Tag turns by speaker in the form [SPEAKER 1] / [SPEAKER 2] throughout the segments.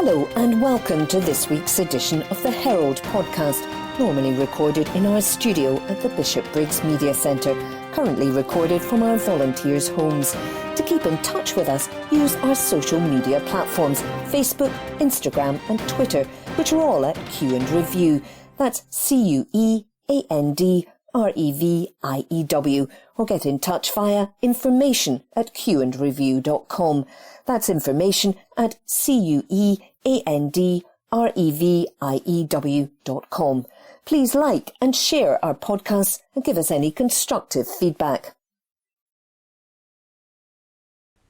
[SPEAKER 1] Hello and welcome to this week's edition of the Herald Podcast, normally recorded in our studio at the Bishopbriggs Media Centre, currently recorded from our volunteers' homes. To keep in touch with us, use our social media platforms, Facebook, Instagram and Twitter, which are all at Q and Review. That's CUEANDREVIEW, or get in touch via information@qandreview.com. That's information@CUEANDREVIEW.com. Please like and share our podcasts and give us any constructive feedback.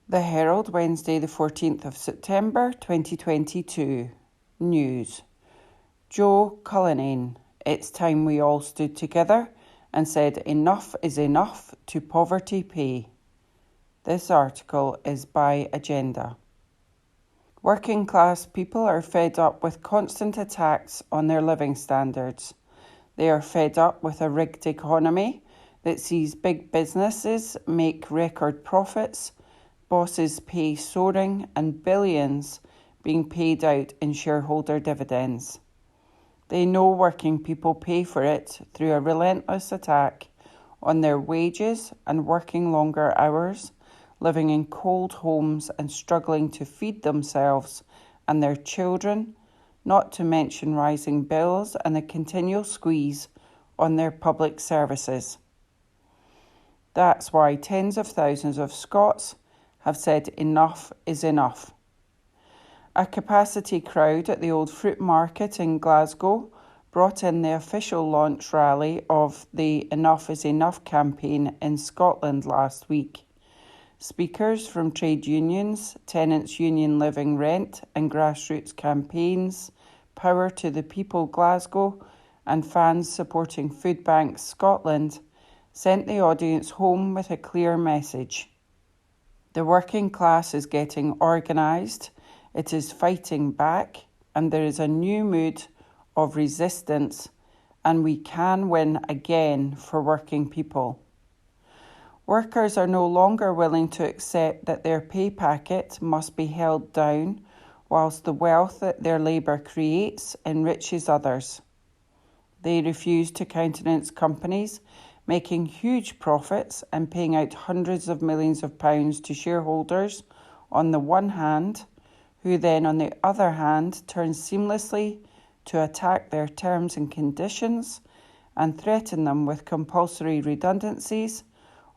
[SPEAKER 2] The Herald, Wednesday the 14th of September 2022. News. Joe Cullinane. It's time we all stood together and said enough is enough to poverty pay. This article is by Agenda. Working class people are fed up with constant attacks on their living standards. They are fed up with a rigged economy that sees big businesses make record profits, bosses pay soaring, and billions being paid out in shareholder dividends. They know working people pay for it through a relentless attack on their wages and working longer hours, living in cold homes and struggling to feed themselves and their children, not to mention rising bills and a continual squeeze on their public services. That's why tens of thousands of Scots have said enough is enough. A capacity crowd at the Old Fruit Market in Glasgow brought in the official launch rally of the Enough is Enough campaign in Scotland last week. Speakers from trade unions, Tenants Union Living Rent and grassroots campaigns, Power to the People Glasgow and fans supporting Food Banks Scotland sent the audience home with a clear message. The working class is getting organised, it is fighting back, and there is a new mood of resistance, and we can win again for working people. Workers are no longer willing to accept that their pay packet must be held down whilst the wealth that their labour creates enriches others. They refuse to countenance companies making huge profits and paying out hundreds of millions of pounds to shareholders on the one hand, who then on the other hand turn seamlessly to attack their terms and conditions and threaten them with compulsory redundancies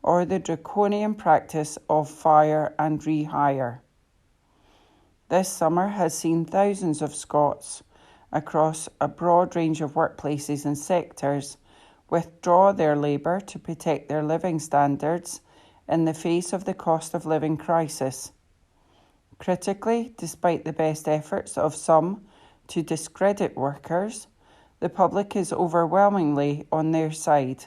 [SPEAKER 2] or the draconian practice of fire and rehire. This summer has seen thousands of Scots across a broad range of workplaces and sectors withdraw their labour to protect their living standards in the face of the cost of living crisis. Critically, despite the best efforts of some to discredit workers, the public is overwhelmingly on their side.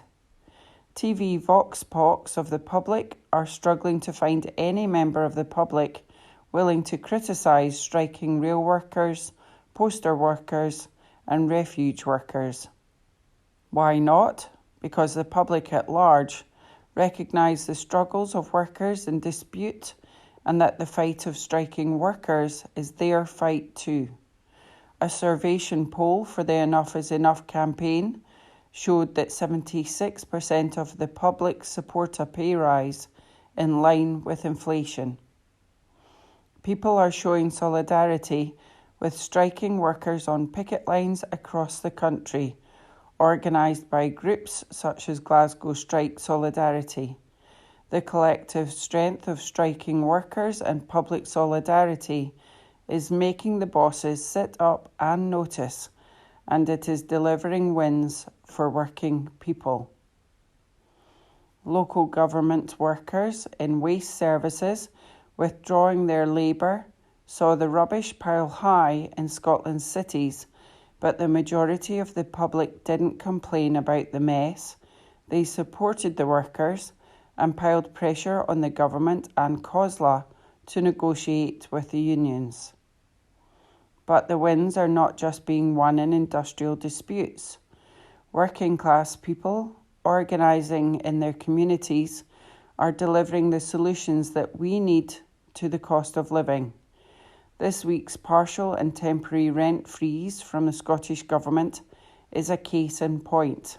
[SPEAKER 2] TV vox pops of the public are struggling to find any member of the public willing to criticise striking rail workers, poster workers and refuge workers. Why not? Because the public at large recognise the struggles of workers in dispute and that the fight of striking workers is their fight too. A Survation poll for the Enough is Enough campaign showed that 76% of the public support a pay rise in line with inflation. People are showing solidarity with striking workers on picket lines across the country, organised by groups such as Glasgow Strike Solidarity. The collective strength of striking workers and public solidarity is making the bosses sit up and notice, and it is delivering wins for working people. Local government workers in waste services withdrawing their labour saw the rubbish pile high in Scotland's cities, but the majority of the public didn't complain about the mess. They supported the workers and piled pressure on the government and COSLA to negotiate with the unions. But the wins are not just being won in industrial disputes. Working class people, organising in their communities, are delivering the solutions that we need to the cost of living. This week's partial and temporary rent freeze from the Scottish Government is a case in point.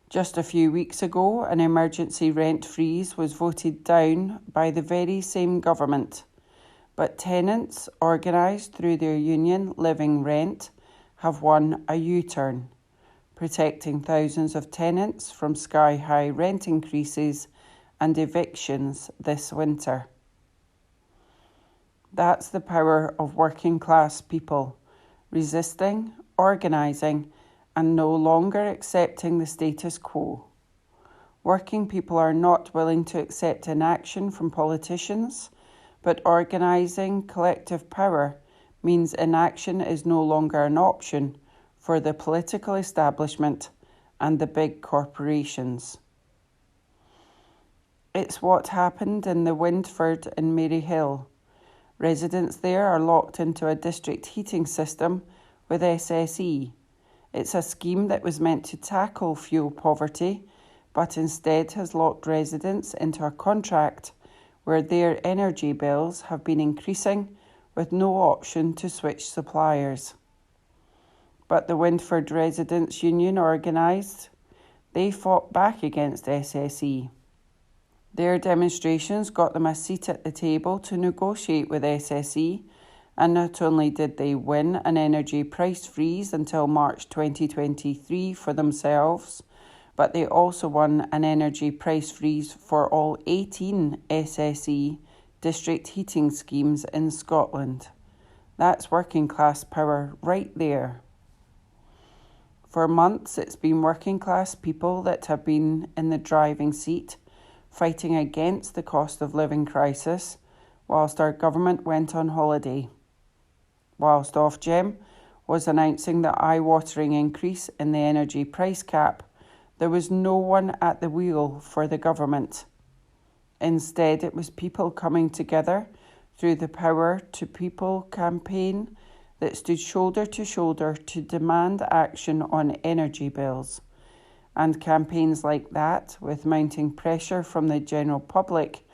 [SPEAKER 2] Just a few weeks ago, an emergency rent freeze was voted down by the very same government, but tenants organised through their union Living Rent have won a U-turn, protecting thousands of tenants from sky-high rent increases and evictions this winter. That's the power of working class people, resisting, organising, and no longer accepting the status quo. Working people are not willing to accept inaction from politicians, but organising collective power means inaction is no longer an option for the political establishment and the big corporations. It's what happened in the Windford in Maryhill. Residents there are locked into a district heating system with SSE. It's a scheme that was meant to tackle fuel poverty, but instead has locked residents into a contract where their energy bills have been increasing with no option to switch suppliers. But the Windford Residents' Union organised. They fought back against SSE. Their demonstrations got them a seat at the table to negotiate with SSE, and not only did they win an energy price freeze until March 2023 for themselves, but they also won an energy price freeze for all 18 SSE district heating schemes in Scotland. That's working class power right there. For months, it's been working class people that have been in the driving seat, fighting against the cost of living crisis, whilst our government went on holiday. Whilst Ofgem was announcing the eye-watering increase in the energy price cap, there was no one at the wheel for the government. Instead, it was people coming together through the Power to People campaign that stood shoulder to shoulder to demand action on energy bills. And campaigns like that, with mounting pressure from the general public,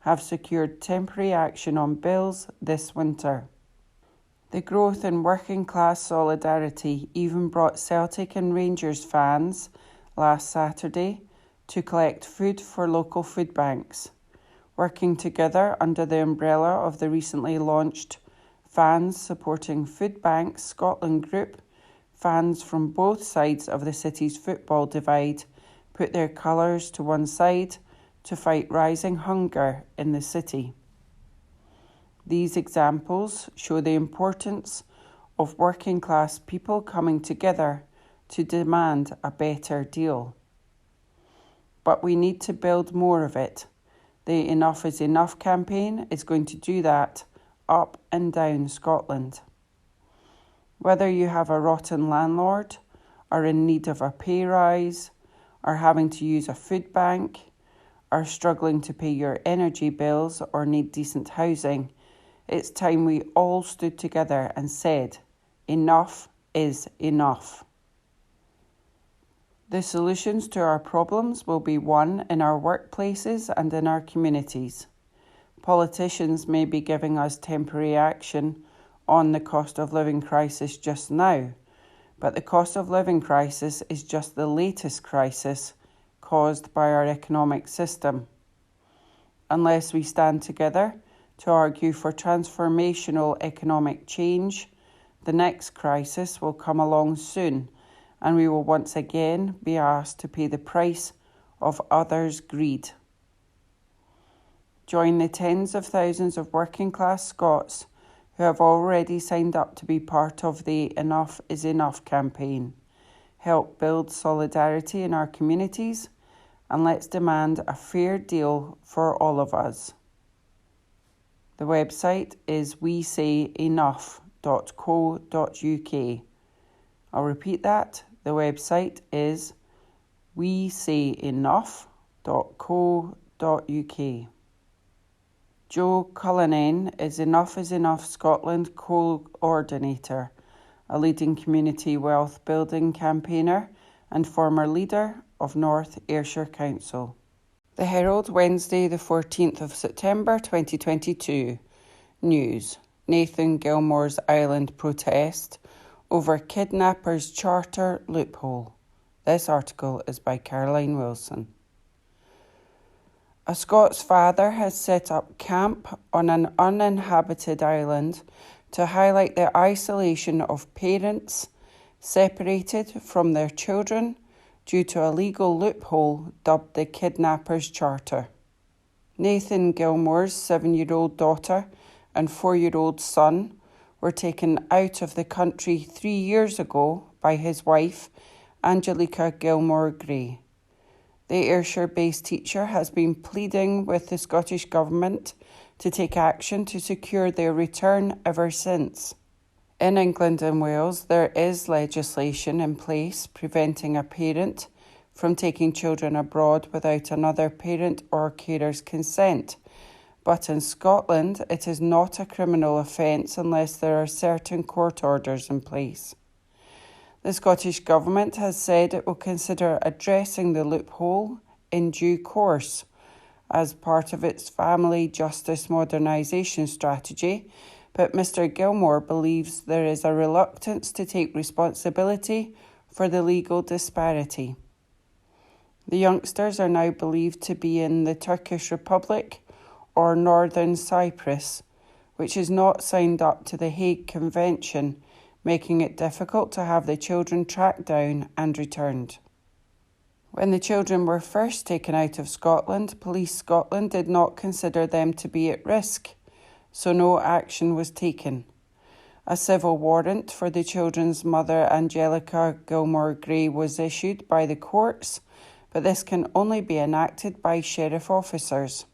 [SPEAKER 2] have secured temporary action on bills this winter. The growth in working class solidarity even brought Celtic and Rangers fans last Saturday to collect food for local food banks, working together under the umbrella of the recently launched Fans Supporting Food Banks Scotland group. Fans from both sides of the city's football divide put their colours to one side to fight rising hunger in the city. These examples show the importance of working class people coming together to demand a better deal. But we need to build more of it. The Enough is Enough campaign is going to do that up and down Scotland. Whether you have a rotten landlord, are in need of a pay rise, are having to use a food bank, are struggling to pay your energy bills or need decent housing, it's time we all stood together and said, enough is enough. The solutions to our problems will be won in our workplaces and in our communities. Politicians may be giving us temporary action on the cost of living crisis just now, but the cost of living crisis is just the latest crisis caused by our economic system. Unless we stand together to argue for transformational economic change, the next crisis will come along soon, and we will once again be asked to pay the price of others' greed. Join the tens of thousands of working class Scots who have already signed up to be part of the Enough is Enough campaign. Help build solidarity in our communities, and let's demand a fair deal for all of us. The website is wesayenough.co.uk. I'll repeat that. The website is wesayenough.co.uk. Joe Cullinan is Enough Scotland co-ordinator, a leading community wealth building campaigner and former leader of North Ayrshire Council. The Herald, Wednesday the 14th of September 2022. News. Nathan Gilmore's Island protest over kidnappers' charter loophole. This article is by Caroline Wilson. A Scots father has set up camp on an uninhabited island to highlight the isolation of parents separated from their children due to a legal loophole dubbed the Kidnappers' Charter. Nathan Gilmore's 7-year-old daughter and 4-year-old son were taken out of the country 3 years ago by his wife, Angelica Gilmore-Gray. The Ayrshire-based teacher has been pleading with the Scottish Government to take action to secure their return ever since. In England and Wales, there is legislation in place preventing a parent from taking children abroad without another parent or carer's consent. But in Scotland, it is not a criminal offence unless there are certain court orders in place. The Scottish Government has said it will consider addressing the loophole in due course as part of its family justice modernisation strategy, but Mr Gilmore believes there is a reluctance to take responsibility for the legal disparity. The youngsters are now believed to be in the Turkish Republic or Northern Cyprus, which is not signed up to the Hague Convention, making it difficult to have the children tracked down and returned. When the children were first taken out of Scotland, Police Scotland did not consider them to be at risk, so no action was taken. A civil warrant for the children's mother, Angelica Gilmore-Gray, was issued by the courts, but this can only be enacted by sheriff officers.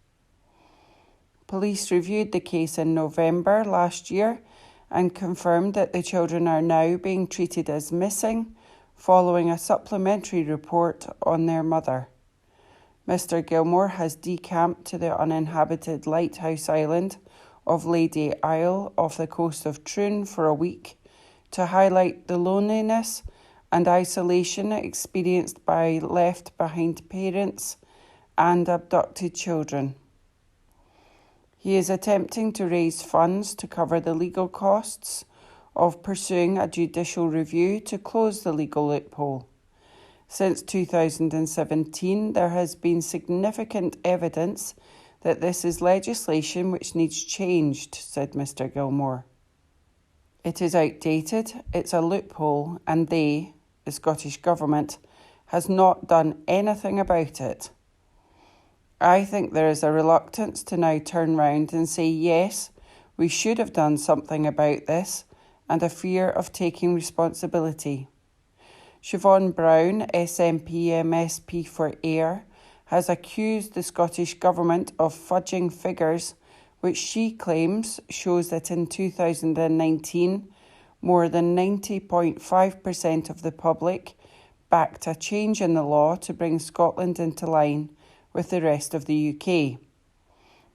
[SPEAKER 2] Police reviewed the case in November last year and confirmed that the children are now being treated as missing following a supplementary report on their mother. Mr Gilmore has decamped to the uninhabited lighthouse island of Lady Isle off the coast of Troon for a week to highlight the loneliness and isolation experienced by left-behind parents and abducted children. He is attempting to raise funds to cover the legal costs of pursuing a judicial review to close the legal loophole. Since 2017, there has been significant evidence that this is legislation which needs changed, said Mr Gilmore. It is outdated, it's a loophole, and they, the Scottish Government, has not done anything about it. I think there is a reluctance to now turn round and say, yes, we should have done something about this, and a fear of taking responsibility. Siobhan Brown, SNP MSP for Ayr, has accused the Scottish Government of fudging figures, which she claims shows that in 2019, more than 90.5% of the public backed a change in the law to bring Scotland into line with the rest of the UK.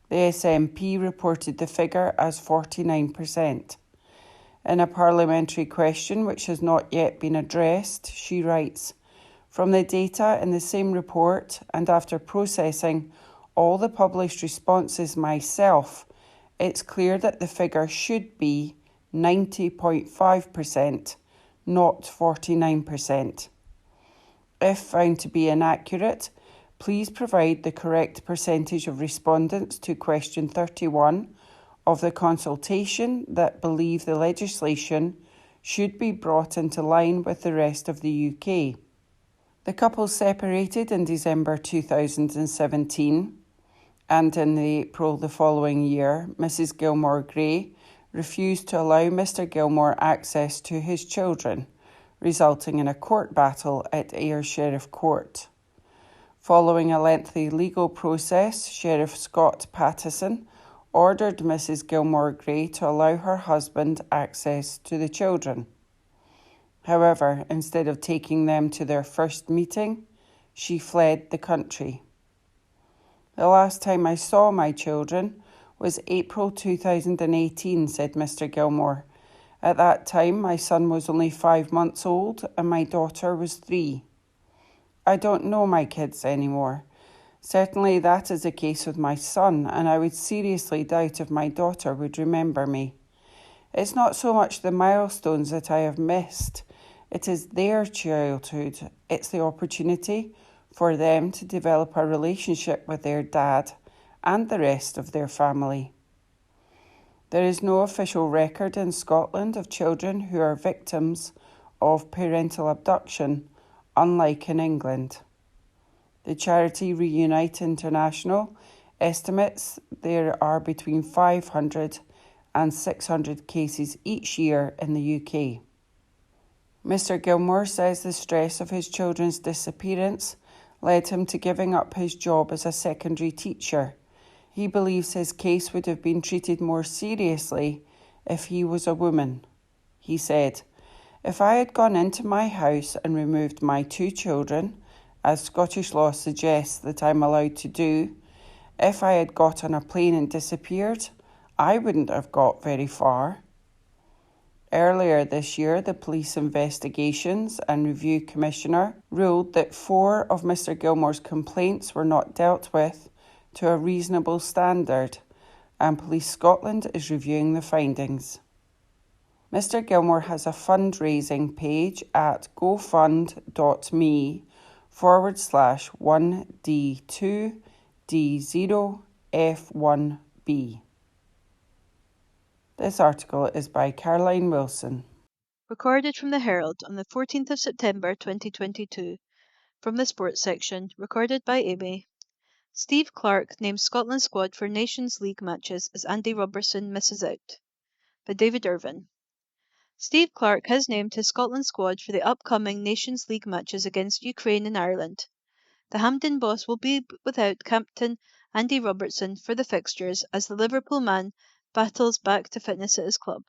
[SPEAKER 2] The SNP reported the figure as 49%. In a parliamentary question which has not yet been addressed, she writes, "From the data in the same report and after processing all the published responses myself, it's clear that the figure should be 90.5%, not 49%. If found to be inaccurate, please provide the correct percentage of respondents to question 31 of the consultation that believe the legislation should be brought into line with the rest of the UK." The couple separated in December 2017, and in April the following year, Mrs Gilmore-Gray refused to allow Mr Gilmore access to his children, resulting in a court battle at Ayr Sheriff Court. Following a lengthy legal process, Sheriff Scott Pattison ordered Mrs Gilmore-Gray to allow her husband access to the children. However, instead of taking them to their first meeting, she fled the country. "The last time I saw my children was April 2018, said Mr Gilmore. At that time, my son was only 5 months old and my daughter was 3. I don't know my kids anymore. Certainly that is the case with my son, and I would seriously doubt if my daughter would remember me. It's not so much the milestones that I have missed. It is their childhood. It's the opportunity for them to develop a relationship with their dad and the rest of their family. There is no official record in Scotland of children who are victims of parental abduction, unlike in England. The charity Reunite International estimates there are between 500 and 600 cases each year in the UK. Mr. Gilmore says the stress of his children's disappearance led him to giving up his job as a secondary teacher. He believes his case would have been treated more seriously if he was a woman. He said, "If I had gone into my house and removed my 2 children, as Scottish law suggests that I'm allowed to do, if I had got on a plane and disappeared, I wouldn't have got very far." Earlier this year, the Police Investigations and Review Commissioner ruled that 4 of Mr. Gilmore's complaints were not dealt with to a reasonable standard, and Police Scotland is reviewing the findings. Mr. Gilmore has a fundraising page at gofund.me/1D2D0F1B. This article is by Caroline Wilson.
[SPEAKER 3] Recorded from the Herald on the 14th of September 2022. From the sports section, recorded by Amy. Steve Clarke names Scotland squad for Nations League matches as Andy Robertson misses out. By David Irvin. Steve Clarke has named his Scotland squad for the upcoming Nations League matches against Ukraine and Ireland. The Hampden boss will be without captain Andy Robertson for the fixtures as the Liverpool man battles back to fitness at his club.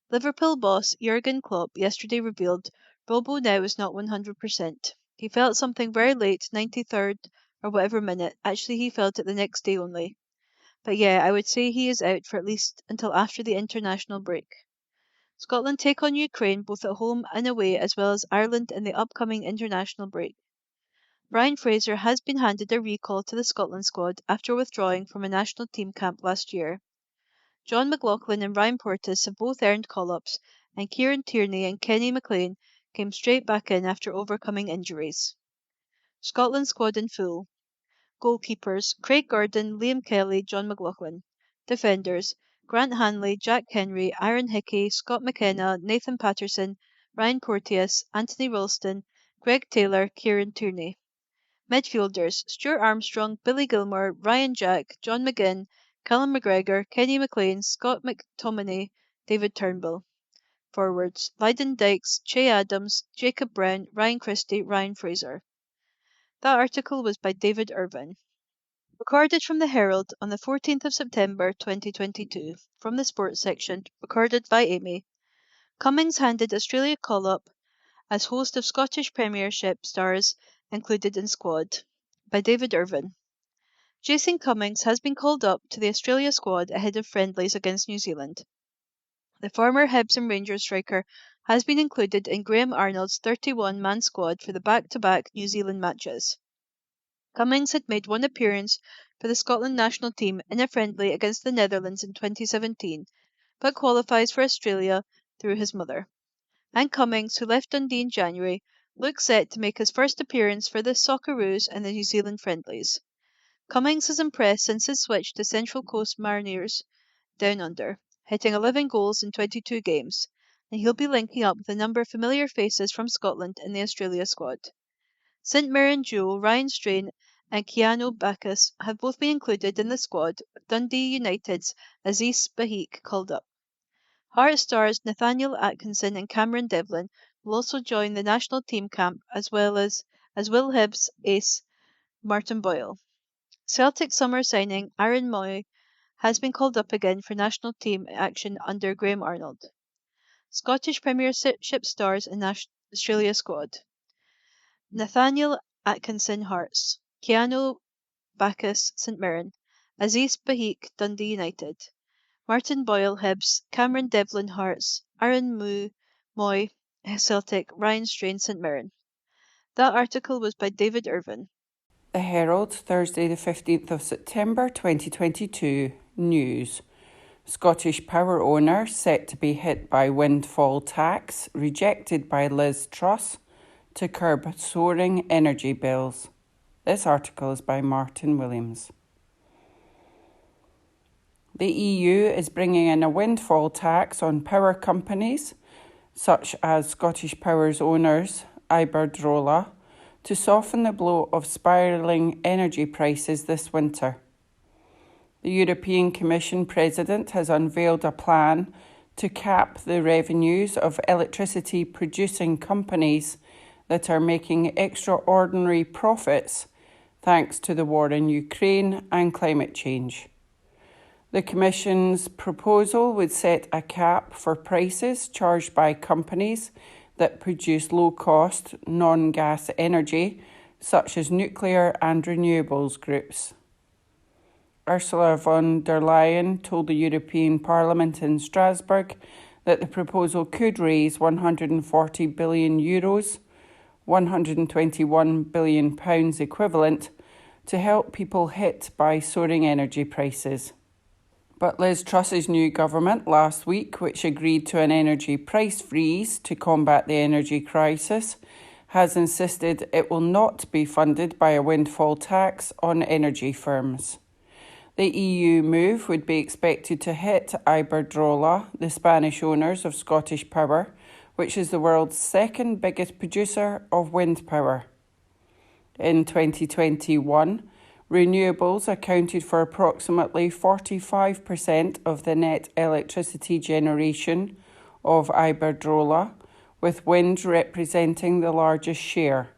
[SPEAKER 3] Liverpool boss Jurgen Klopp yesterday revealed Robbo now is not 100%. He felt something very late, 93rd or whatever minute. Actually, he felt it the next day only. But yeah, I would say he is out for at least until after the international break. Scotland take on Ukraine both at home and away, as well as Ireland in the upcoming international break. Ryan Fraser has been handed a recall to the Scotland squad after withdrawing from a national team camp last year. John McLaughlin and Ryan Porteous have both earned call-ups, and Kieran Tierney and Kenny McLean came straight back in after overcoming injuries. Scotland squad in full. Goalkeepers: Craig Gordon, Liam Kelly, John McLaughlin. Defenders: Grant Hanley, Jack Henry, Aaron Hickey, Scott McKenna, Nathan Patterson, Ryan Porteous, Anthony Ralston, Greg Taylor, Kieran Tierney. Midfielders: Stuart Armstrong, Billy Gilmore, Ryan Jack, John McGinn, Callum McGregor, Kenny McLean, Scott McTominay, David Turnbull. Forwards: Lyden Dykes, Che Adams, Jacob Brown, Ryan Christie, Ryan Fraser. That article was by David Irvin. Recorded from the Herald on the 14th of September 2022. From the sports section, recorded by Amy. Cummings handed Australia call-up as host of Scottish Premiership stars included in squad. By David Irvin. Jason Cummings has been called up to the Australia squad ahead of friendlies against New Zealand. The former Hibs and Rangers striker has been included in Graham Arnold's 31-man squad for the back-to-back New Zealand matches. Cummings had made one appearance for the Scotland national team in a friendly against the Netherlands in 2017, but qualifies for Australia through his mother. And Cummings, who left Dundee in January, looks set to make his first appearance for the Socceroos in the New Zealand friendlies. Cummings has impressed since his switch to Central Coast Mariners Down Under, hitting 11 goals in 22 games, and he'll be linking up with a number of familiar faces from Scotland in the Australia squad. St Mirren duo Ryan Strain and Keanu Bacchus have both been included in the squad, with Dundee United's Aziz Bahik called up. Heart stars Nathaniel Atkinson and Cameron Devlin will also join the national team camp, as will Hibs ace Martin Boyle. Celtic summer signing Aaron Moy has been called up again for national team action under Graham Arnold. Scottish Premiership stars in Australia squad. Nathaniel Atkinson Hearts, Keanu Bacchus St Mirren, Aziz Bahik Dundee United, Martin Boyle Hibs, Cameron Devlin Hearts, Aaron Moy Celtic, Ryan Strain St Mirren. That article was by David Irvin.
[SPEAKER 2] The Herald, Thursday the 15th of September 2022. News. Scottish Power owner set to be hit by windfall tax rejected by Liz Truss to curb soaring energy bills. This article is by Martin Williams. The EU is bringing in a windfall tax on power companies, such as Scottish Power's owners, Iberdrola, to soften the blow of spiralling energy prices this winter. The European Commission President has unveiled a plan to cap the revenues of electricity producing companies that are making extraordinary profits thanks to the war in Ukraine and climate change. The Commission's proposal would set a cap for prices charged by companies that produce low-cost, non-gas energy, such as nuclear and renewables groups. Ursula von der Leyen told the European Parliament in Strasbourg that the proposal could raise €140 billion, £121 billion equivalent, to help people hit by soaring energy prices. But Liz Truss's new government last week, which agreed to an energy price freeze to combat the energy crisis, has insisted it will not be funded by a windfall tax on energy firms. The EU move would be expected to hit Iberdrola, the Spanish owners of Scottish Power, which is the world's second biggest producer of wind power. In 2021, renewables accounted for approximately 45% of the net electricity generation of Iberdrola, with wind representing the largest share.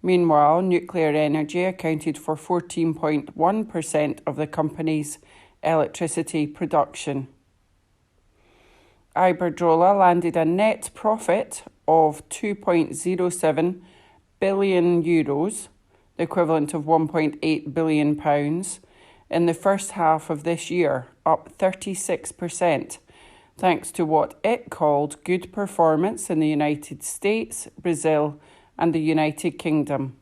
[SPEAKER 2] Meanwhile, nuclear energy accounted for 14.1% of the company's electricity production. Iberdrola landed a net profit of €2.07 billion, the equivalent of £1.8 billion, in the first half of this year, up 36%, thanks to what it called good performance in the United States, Brazil, and the United Kingdom.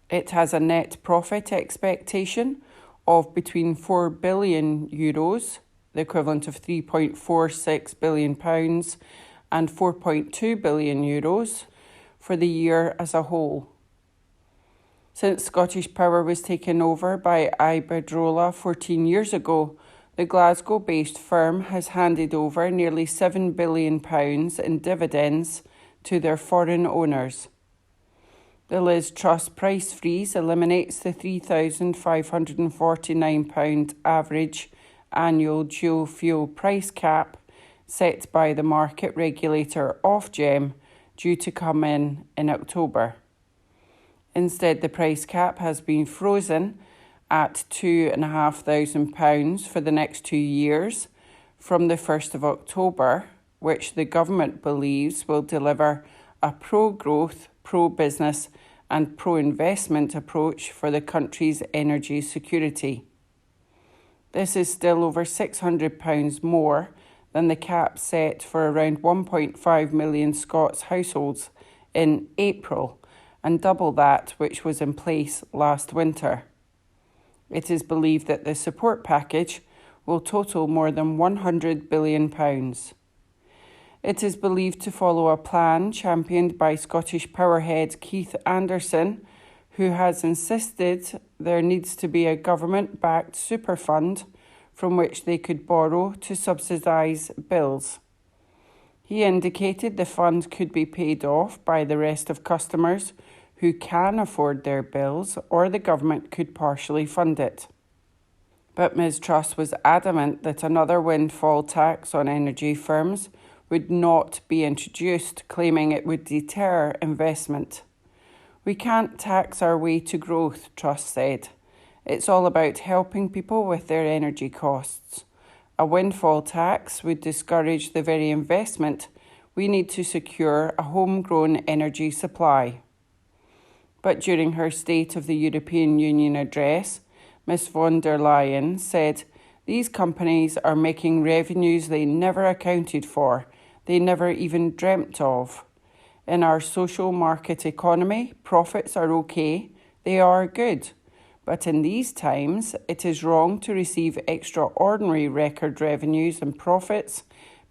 [SPEAKER 2] It has a net profit expectation of between €4 billion, the equivalent of £3.46 billion, and €4.2 billion for the year as a whole. Since Scottish Power was taken over by Iberdrola 14 years ago, the Glasgow-based firm has handed over nearly £7 billion in dividends to their foreign owners. The Liz Truss price freeze eliminates the £3,549 average annual dual fuel price cap set by the market regulator Ofgem, due to come in October. Instead, the price cap has been frozen at £2,500 for the next 2 years from the 1st of October, which the government believes will deliver a pro-growth, pro-business and pro-investment approach for the country's energy security. This is still over £600 more than the cap set for around 1.5 million Scots households in April, and double that which was in place last winter. It is believed that the support package will total more than £100 billion. It is believed to follow a plan championed by Scottish Power head Keith Anderson, who has insisted there needs to be a government-backed super fund from which they could borrow to subsidise bills. He indicated the fund could be paid off by the rest of customers who can afford their bills, or the government could partially fund it. But Ms Truss was adamant that another windfall tax on energy firms would not be introduced, claiming it would deter investment. "We can't tax our way to growth," Truss said. "It's all about helping people with their energy costs. A windfall tax would discourage the very investment we need to secure a homegrown energy supply." But during her State of the European Union address, Ms von der Leyen said, "These companies are making revenues they never accounted for, they never even dreamt of. In our social market economy, profits are okay, they are good. But in these times, it is wrong to receive extraordinary record revenues and profits,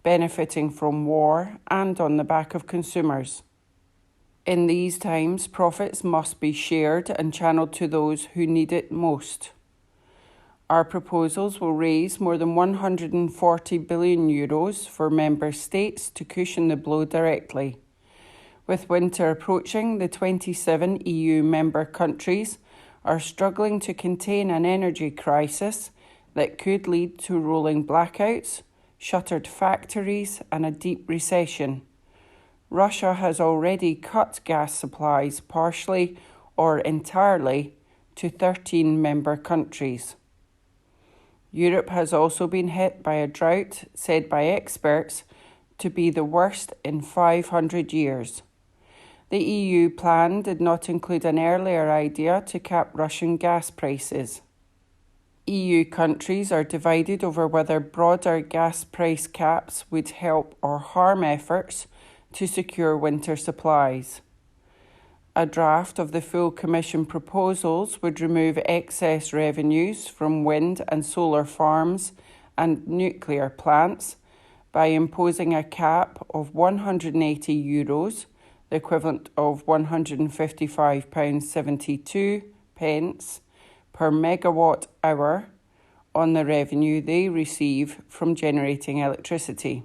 [SPEAKER 2] benefiting from war and on the back of consumers. In these times, profits must be shared and channeled to those who need it most. Our proposals will raise more than €140 billion for member states to cushion the blow directly. With winter approaching, the 27 EU member countries are struggling to contain an energy crisis that could lead to rolling blackouts, shuttered factories, and a deep recession. Russia has already cut gas supplies partially or entirely to 13 member countries. Europe has also been hit by a drought said by experts to be the worst in 500 years. The EU plan did not include an earlier idea to cap Russian gas prices. EU countries are divided over whether broader gas price caps would help or harm efforts to secure winter supplies. A draft of the full Commission proposals would remove excess revenues from wind and solar farms and nuclear plants by imposing a cap of €180, the equivalent of £155.72 per megawatt hour, on the revenue they receive from generating electricity.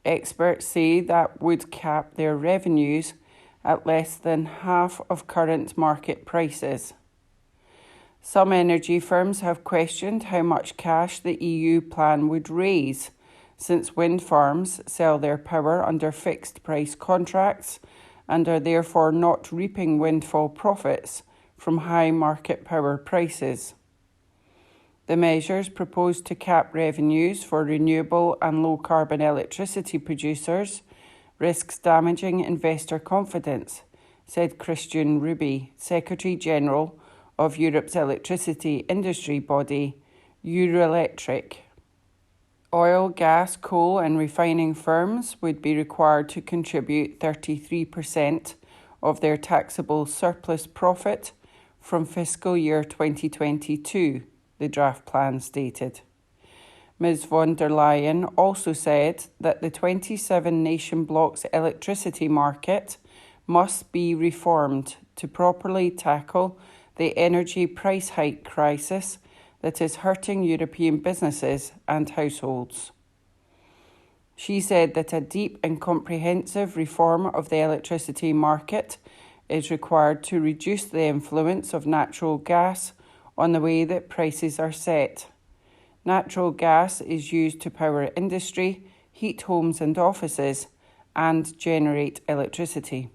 [SPEAKER 2] Experts say that would cap their revenues at less than half of current market prices. Some energy firms have questioned how much cash the EU plan would raise, since wind farms sell their power under fixed price contracts and are therefore not reaping windfall profits from high market power prices. The measures proposed to cap revenues for renewable and low-carbon electricity producers risks damaging investor confidence, said Christian Ruby, Secretary-General of Europe's electricity industry body, Eurelectric. Oil, gas, coal and refining firms would be required to contribute 33% of their taxable surplus profit from fiscal year 2022, the draft plan stated. Ms von der Leyen also said that the 27 nation bloc's electricity market must be reformed to properly tackle the energy price hike crisis that is hurting European businesses and households. She said that a deep and comprehensive reform of the electricity market is required to reduce the influence of natural gas on the way that prices are set. Natural gas is used to power industry, heat homes and offices, and generate electricity.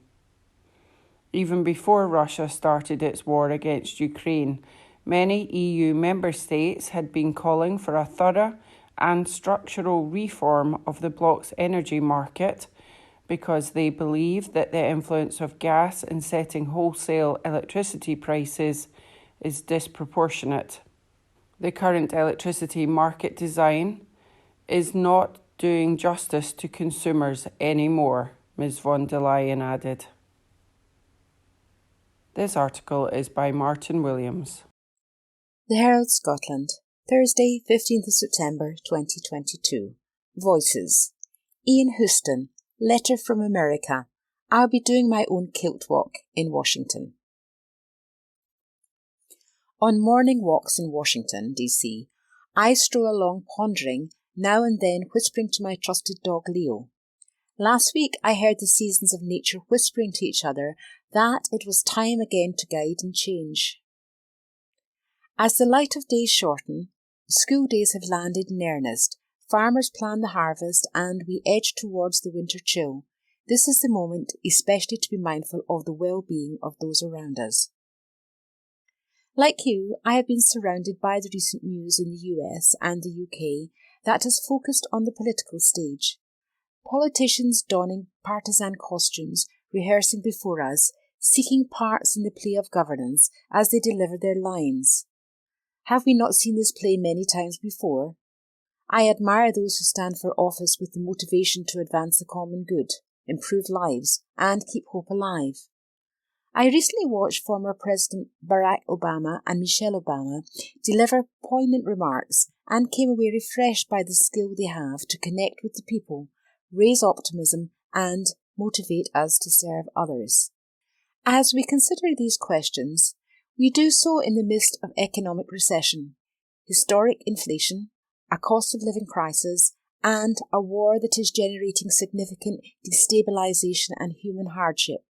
[SPEAKER 2] Even before Russia started its war against Ukraine, many EU member states had been calling for a thorough and structural reform of the bloc's energy market because they believe that the influence of gas in setting wholesale electricity prices is disproportionate. The current electricity market design is not doing justice to consumers anymore, Ms von der Leyen added. This article is by Martin Williams.
[SPEAKER 1] The Herald Scotland, Thursday, 15th of September 2022. Voices. Ian Houston, letter from America. I'll be doing my own kilt walk in Washington. On morning walks in Washington, D.C., I stroll along pondering, now and then whispering to my trusted dog Leo. Last week I heard the seasons of nature whispering to each other that it was time again to guide and change. As the light of days shorten, school days have landed in earnest, farmers plan the harvest and we edge towards the winter chill. This is the moment especially to be mindful of the well-being of those around us. Like you, I have been surrounded by the recent news in the US and the UK that has focused on the political stage. Politicians donning partisan costumes, rehearsing before us, seeking parts in the play of governance as they deliver their lines. Have we not seen this play many times before? I admire those who stand for office with the motivation to advance the common good, improve lives, and keep hope alive.
[SPEAKER 4] I recently watched former President Barack Obama and Michelle Obama deliver poignant remarks and came away refreshed by the skill they have to connect with the people, raise optimism and motivate us to serve others. As we consider these questions, we do so in the midst of economic recession, historic inflation, a cost of living crisis, and a war that is generating significant destabilisation and human hardship.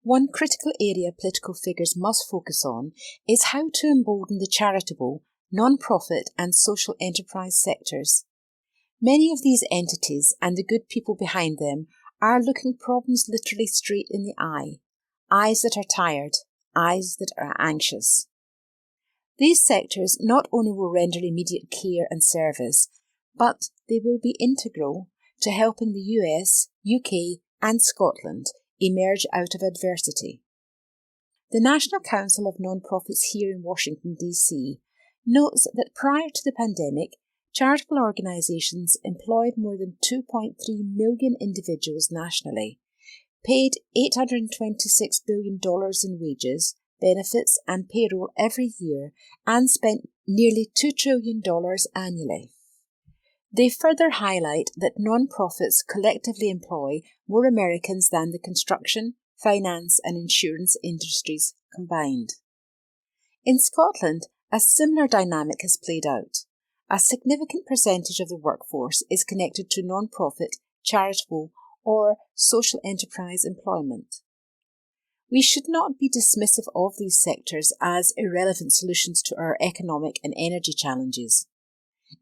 [SPEAKER 4] One critical area political figures must focus on is how to embolden the charitable, non-profit and social enterprise sectors. Many of these entities and the good people behind them are looking problems literally straight in the eye, eyes that are tired, eyes that are anxious. These sectors not only will render immediate care and service, but they will be integral to helping the US, UK and Scotland emerge out of adversity. The National Council of Non-Profits here in Washington, D.C. notes that prior to the pandemic, charitable organisations employed more than 2.3 million individuals nationally, paid $826 billion in wages, benefits and payroll every year, and spent nearly $2 trillion annually. They further highlight that non-profits collectively employ more Americans than the construction, finance and insurance industries combined. In Scotland, a similar dynamic has played out. A significant percentage of the workforce is connected to non-profit, charitable or social enterprise employment. We should not be dismissive of these sectors as irrelevant solutions to our economic and energy challenges.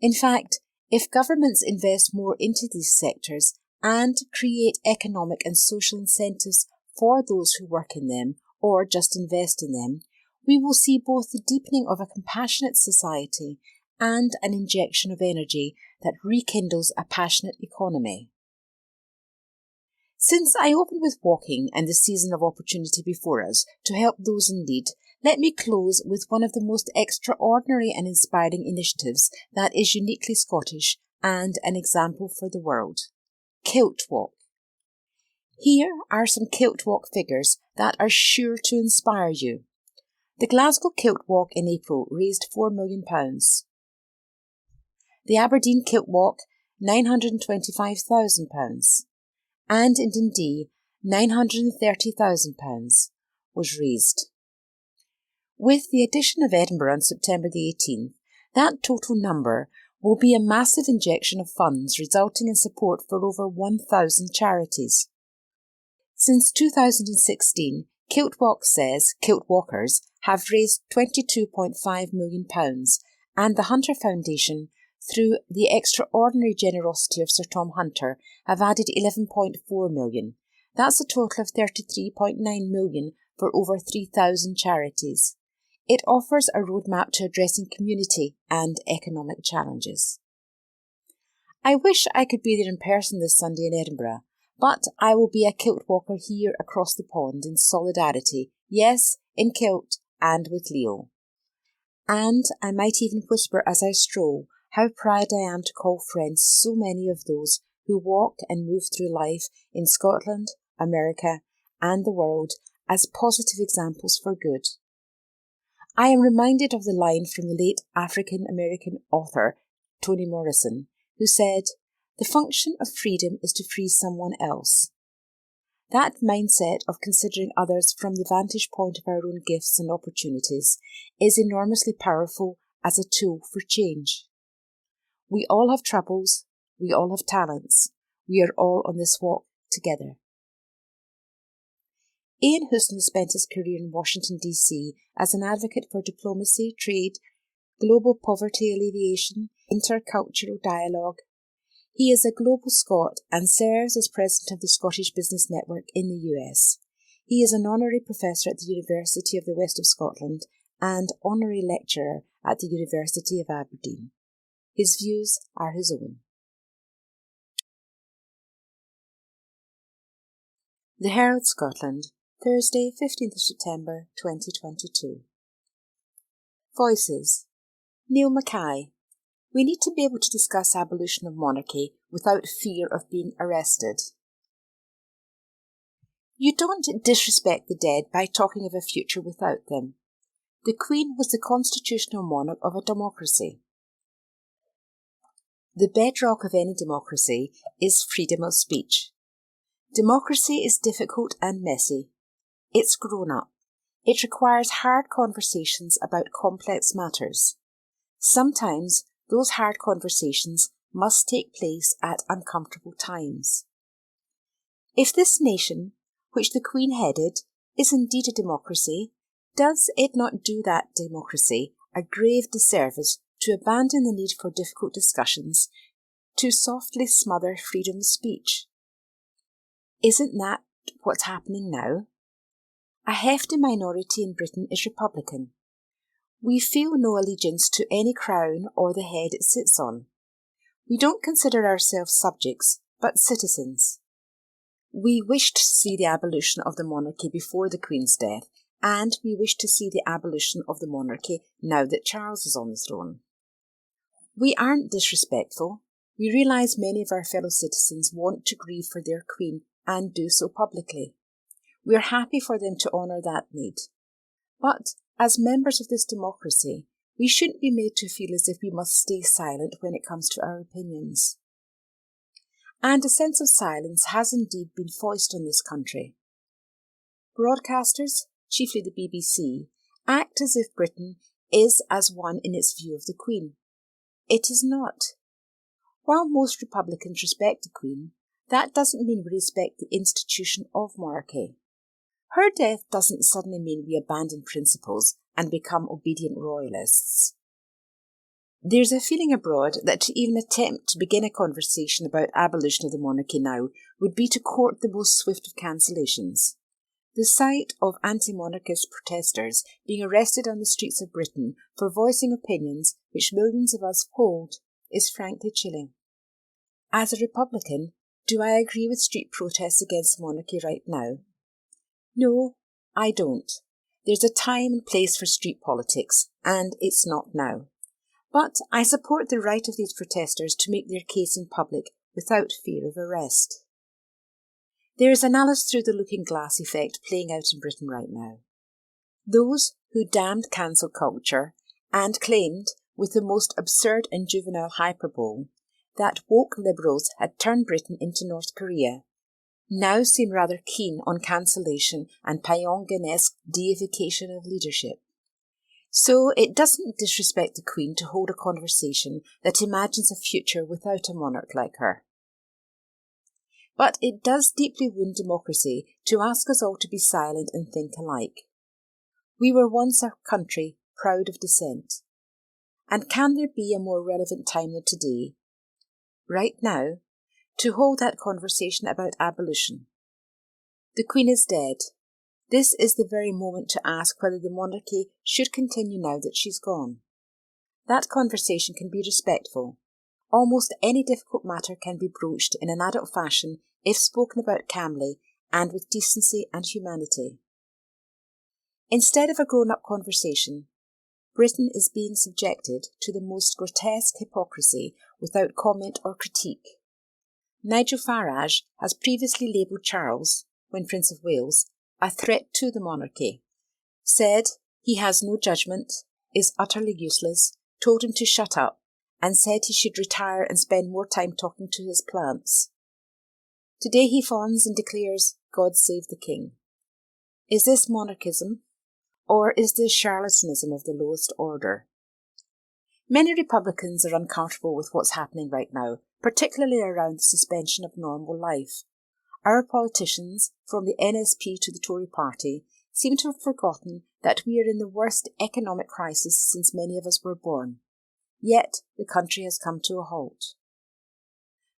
[SPEAKER 4] In fact, if governments invest more into these sectors and create economic and social incentives for those who work in them or just invest in them, we will see both the deepening of a compassionate society and an injection of energy that rekindles a passionate economy. Since I opened with walking and the season of opportunity before us to help those in need, let me close with one of the most extraordinary and inspiring initiatives that is uniquely Scottish and an example for the world. Kilt Walk. Here are some Kilt Walk figures that are sure to inspire you. The Glasgow Kilt Walk in April raised £4 million. The Aberdeen Kilt Walk, £925,000. And in Dundee, £930,000 was raised. With the addition of Edinburgh on September the 18th, that total number will be a massive injection of funds resulting in support for over 1,000 charities. Since 2016, Kilt Walk says Kilt Walkers have raised £22.5 million and the Hunter Foundation, through the extraordinary generosity of Sir Tom Hunter, have added £11.4 million. That's a total of £33.9 million for over 3,000 charities. It offers a roadmap to addressing community and economic challenges. I wish I could be there in person this Sunday in Edinburgh, but I will be a kilt walker here across the pond in solidarity, yes, in kilt and with Leo. And I might even whisper as I stroll how proud I am to call friends so many of those who walk and move through life in Scotland, America and the world as positive examples for good. I am reminded of the line from the late African-American author Toni Morrison, who said, "The function of freedom is to free someone else." That mindset of considering others from the vantage point of our own gifts and opportunities is enormously powerful as a tool for change. We all have troubles, we all have talents, we are all on this walk together. Ian Houston spent his career in Washington, D.C. as an advocate for diplomacy, trade, global poverty alleviation, intercultural dialogue. He is a global Scot and serves as president of the Scottish Business Network in the US. He is an honorary professor at the University of the West of Scotland and honorary lecturer at the University of Aberdeen. His views are his own. The Herald Scotland, Thursday, 15th of September 2022. Voices. Neil Mackay. We need to be able to discuss abolition of monarchy without fear of being arrested. You don't disrespect the dead by talking of a future without them. The Queen was the constitutional monarch of a democracy. The bedrock of any democracy is freedom of speech. Democracy is difficult and messy. It's grown up. It requires hard conversations about complex matters. Sometimes those hard conversations must take place at uncomfortable times. If this nation, which the Queen headed, is indeed a democracy, does it not do that democracy a grave disservice to abandon the need for difficult discussions, to softly smother freedom of speech? Isn't that what's happening now? A hefty minority in Britain is Republican. We feel no allegiance to any crown or the head it sits on. We don't consider ourselves subjects, but citizens. We wished to see the abolition of the monarchy before the Queen's death, and we wish to see the abolition of the monarchy now that Charles is on the throne. We aren't disrespectful. We realise many of our fellow citizens want to grieve for their Queen and do so publicly. We are happy for them to honour that need. But, as members of this democracy, we shouldn't be made to feel as if we must stay silent when it comes to our opinions. And a sense of silence has indeed been foisted on this country. Broadcasters, chiefly the BBC, act as if Britain is as one in its view of the Queen. It is not. While most Republicans respect the Queen, that doesn't mean we respect the institution of monarchy. Her death doesn't suddenly mean we abandon principles and become obedient royalists. There's a feeling abroad that to even attempt to begin a conversation about abolition of the monarchy now would be to court the most swift of cancellations. The sight of anti-monarchist protesters being arrested on the streets of Britain for voicing opinions which millions of us hold is frankly chilling. As a Republican, do I agree with street protests against monarchy right now? No, I don't. There's a time and place for street politics, and it's not now. But I support the right of these protesters to make their case in public without fear of arrest. There is an Alice through the looking glass effect playing out in Britain right now. Those who damned cancel culture and claimed, with the most absurd and juvenile hyperbole, that woke liberals had turned Britain into North Korea, now seem rather keen on cancellation and Pyongyang-esque deification of leadership. So it doesn't disrespect the Queen to hold a conversation that imagines a future without a monarch like her. But it does deeply wound democracy to ask us all to be silent and think alike. We were once a country proud of dissent. And can there be a more relevant time than today, right now, to hold that conversation about abolition? The Queen is dead. This is the very moment to ask whether the monarchy should continue now that she's gone. That conversation can be respectful. Almost any difficult matter can be broached in an adult fashion if spoken about calmly and with decency and humanity. Instead of a grown-up conversation, Britain is being subjected to the most grotesque hypocrisy without comment or critique. Nigel Farage has previously labelled Charles, when Prince of Wales, a threat to the monarchy, said he has no judgment, is utterly useless, told him to shut up, and said he should retire and spend more time talking to his plants. Today he fawns and declares, God save the King. Is this monarchism, or is this charlatanism of the lowest order? Many Republicans are uncomfortable with what's happening right now, particularly around the suspension of normal life. Our politicians, from the NSP to the Tory party, seem to have forgotten that we are in the worst economic crisis since many of us were born. Yet the country has come to a halt.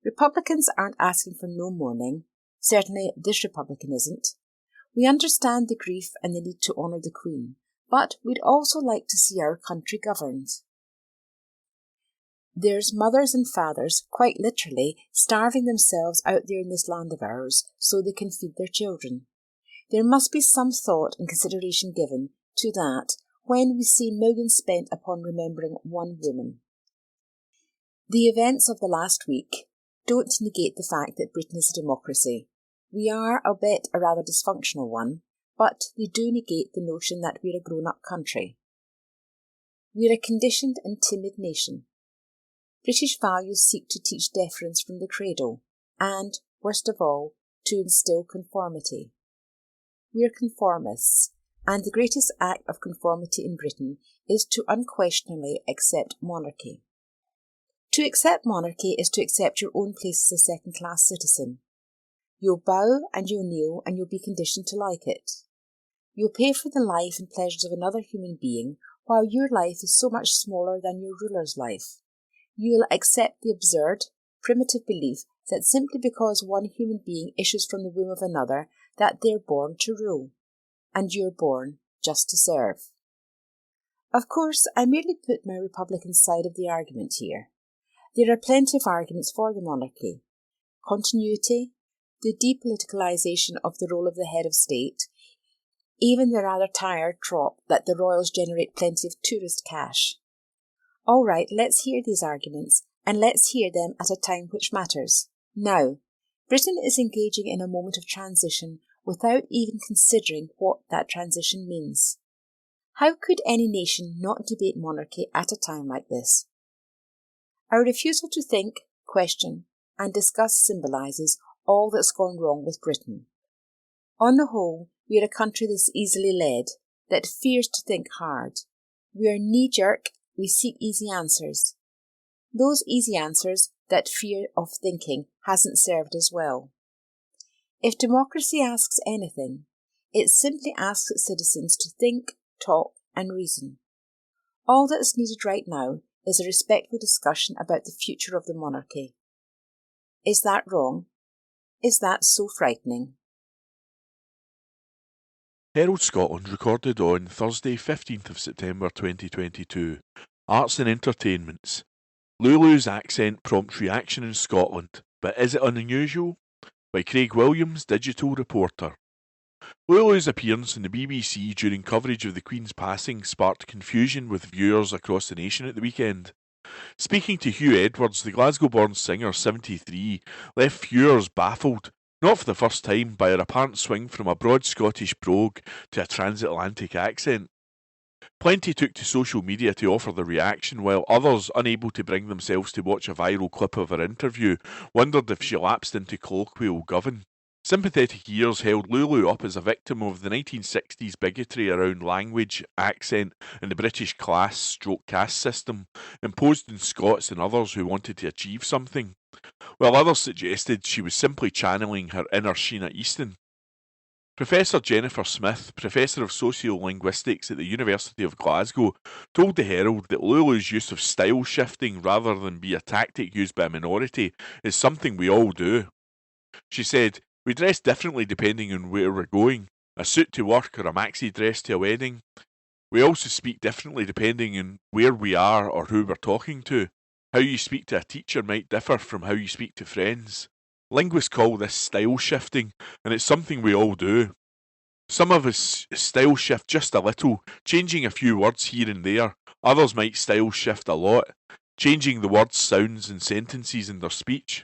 [SPEAKER 4] Republicans aren't asking for no mourning. Certainly this Republican isn't. We understand the grief and the need to honour the Queen, but we'd also like to see our country governed. There's mothers and fathers, quite literally, starving themselves out there in this land of ours so they can feed their children. There must be some thought and consideration given to that when we see millions spent upon remembering one woman. The events of the last week don't negate the fact that Britain is a democracy. We are, albeit a rather dysfunctional one, but they do negate the notion that we're a grown-up country. We're a conditioned and timid nation. British values seek to teach deference from the cradle and, worst of all, to instil conformity. We're conformists, and the greatest act of conformity in Britain is to unquestionably accept monarchy. To accept monarchy is to accept your own place as a second-class citizen. You'll bow and you'll kneel and you'll be conditioned to like it. You'll pay for the life and pleasures of another human being while your life is so much smaller than your ruler's life. You'll accept the absurd, primitive belief that simply because one human being issues from the womb of another, that they're born to rule, and you're born just to serve. Of course, I merely put my Republican side of the argument here. There are plenty of arguments for the monarchy. Continuity, the depoliticalisation of the role of the head of state, even the rather tired trop that the royals generate plenty of tourist cash. All right, let's hear these arguments, and let's hear them at a time which matters. Now, Britain is engaging in a moment of transition without even considering what that transition means. How could any nation not debate monarchy at a time like this? Our refusal to think, question, and discuss symbolises all that's gone wrong with Britain. On the whole, we are a country that's easily led, that fears to think hard. We are knee-jerk, we seek easy answers. Those easy answers, that fear of thinking, hasn't served us well. If democracy asks anything, it simply asks its citizens to think, talk and reason. All that's needed right now is a respectful discussion about the future of the monarchy. Is that wrong? Is that so frightening?
[SPEAKER 5] Herald Scotland recorded on Thursday 15th of September 2022. Arts and Entertainments. Lulu's accent prompts reaction in Scotland, but is it unusual? By Craig Williams, digital reporter. Lulu's appearance on the BBC during coverage of the Queen's passing sparked confusion with viewers across the nation at the weekend. Speaking to Hugh Edwards, the Glasgow-born singer, 73, left viewers baffled, not for the first time, by her apparent swing from a broad Scottish brogue to a transatlantic accent. Plenty took to social media to offer their reaction, while others, unable to bring themselves to watch a viral clip of her interview, wondered if she lapsed into colloquial govern. Sympathetic ears held Lulu up as a victim of the 1960s bigotry around language, accent, and the British class/caste system, imposed on Scots and others who wanted to achieve something, while others suggested she was simply channeling her inner Sheena Easton. Professor Jennifer Smith, Professor of Sociolinguistics at the University of Glasgow, told the Herald that Lulu's use of style shifting rather than be a tactic used by a minority is something we all do. She said, "We dress differently depending on where we're going, a suit to work or a maxi dress to a wedding. We also speak differently depending on where we are or who we're talking to. How you speak to a teacher might differ from how you speak to friends. Linguists call this style shifting, and it's something we all do. Some of us style shift just a little, changing a few words here and there. Others might style shift a lot, changing the words, sounds and sentences in their speech.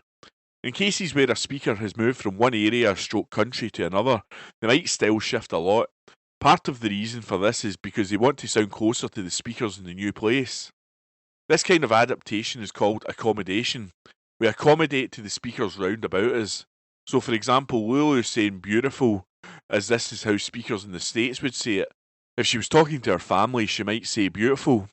[SPEAKER 5] In cases where a speaker has moved from one area/country to another, they might style shift a lot. Part of the reason for this is because they want to sound closer to the speakers in the new place. This kind of adaptation is called accommodation. We accommodate to the speakers round about us. So for example, Lulu saying beautiful, as this is how speakers in the States would say it. If she was talking to her family, she might say beautiful.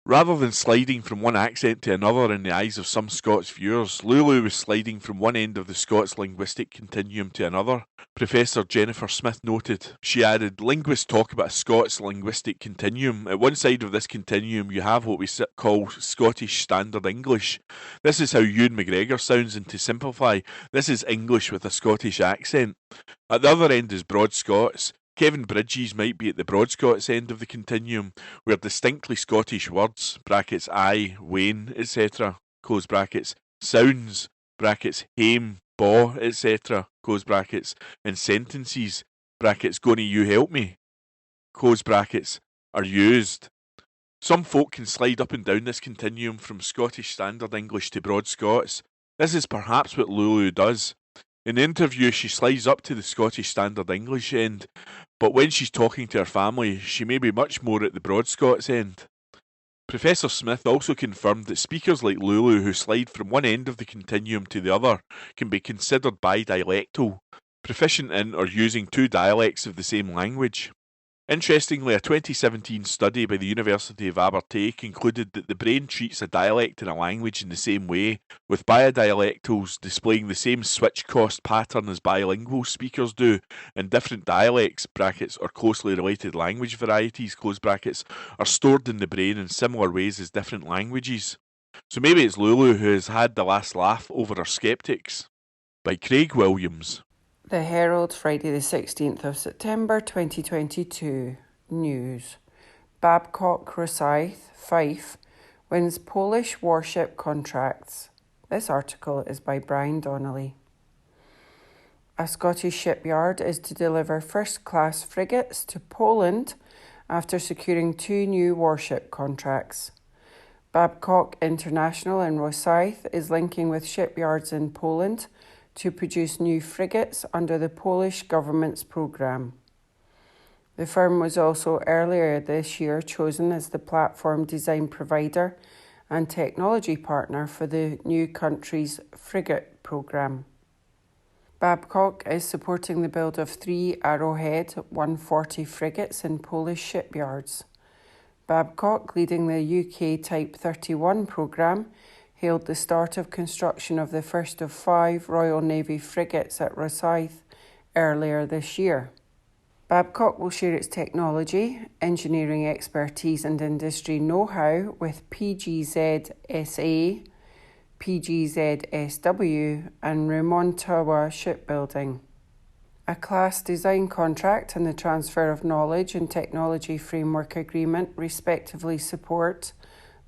[SPEAKER 5] Rather than sliding from one accent to another in the eyes of some Scots viewers, Lulu was sliding from one end of the Scots linguistic continuum to another, Professor Jennifer Smith noted. She added, linguists talk about a Scots linguistic continuum. At one side of this continuum you have what we call Scottish Standard English. This is how Ewan McGregor sounds, and to simplify, this is English with a Scottish accent. At the other end is Broad Scots. Kevin Bridges might be at the Broad Scots end of the continuum, where distinctly Scottish words, brackets I, Wayne, etc., close brackets, sounds, brackets, hame, baw, etc., close brackets, and sentences, brackets, gonna you help me, close brackets, are used. Some folk can slide up and down this continuum from Scottish Standard English to Broad Scots. This is perhaps what Lulu does. In the interview, she slides up to the Scottish Standard English end, but when she's talking to her family, she may be much more at the Broad Scots end. Professor Smith also confirmed that speakers like Lulu who slide from one end of the continuum to the other can be considered bidialectal, proficient in or using two dialects of the same language. Interestingly, a 2017 study by the University of Abertay concluded that the brain treats a dialect and a language in the same way, with bidialectals displaying the same switch cost pattern as bilingual speakers do, and different dialects (brackets) or closely related language varieties (close brackets) are stored in the brain in similar ways as different languages. So maybe it's Lulu who has had the last laugh over her sceptics. By Craig Williams.
[SPEAKER 2] The Herald, Friday the 16th of September 2022. News. Babcock Rosyth, Fife, wins Polish warship contracts. This article is by Brian Donnelly. A Scottish shipyard is to deliver first-class frigates to Poland after securing 2 new warship contracts. Babcock International in Rosyth is linking with shipyards in Poland to produce new frigates under the Polish government's programme. The firm was also earlier this year chosen as the platform design provider and technology partner for the new country's frigate programme. Babcock is supporting the build of 3 Arrowhead 140 frigates in Polish shipyards. Babcock, leading the UK Type 31 programme, hailed the start of construction of the first of 5 Royal Navy frigates at Rosyth earlier this year. Babcock will share its technology, engineering expertise and industry know-how with PGZ-SA, PGZ-SW and Remontowa Shipbuilding. A class design contract and the transfer of knowledge and technology framework agreement respectively support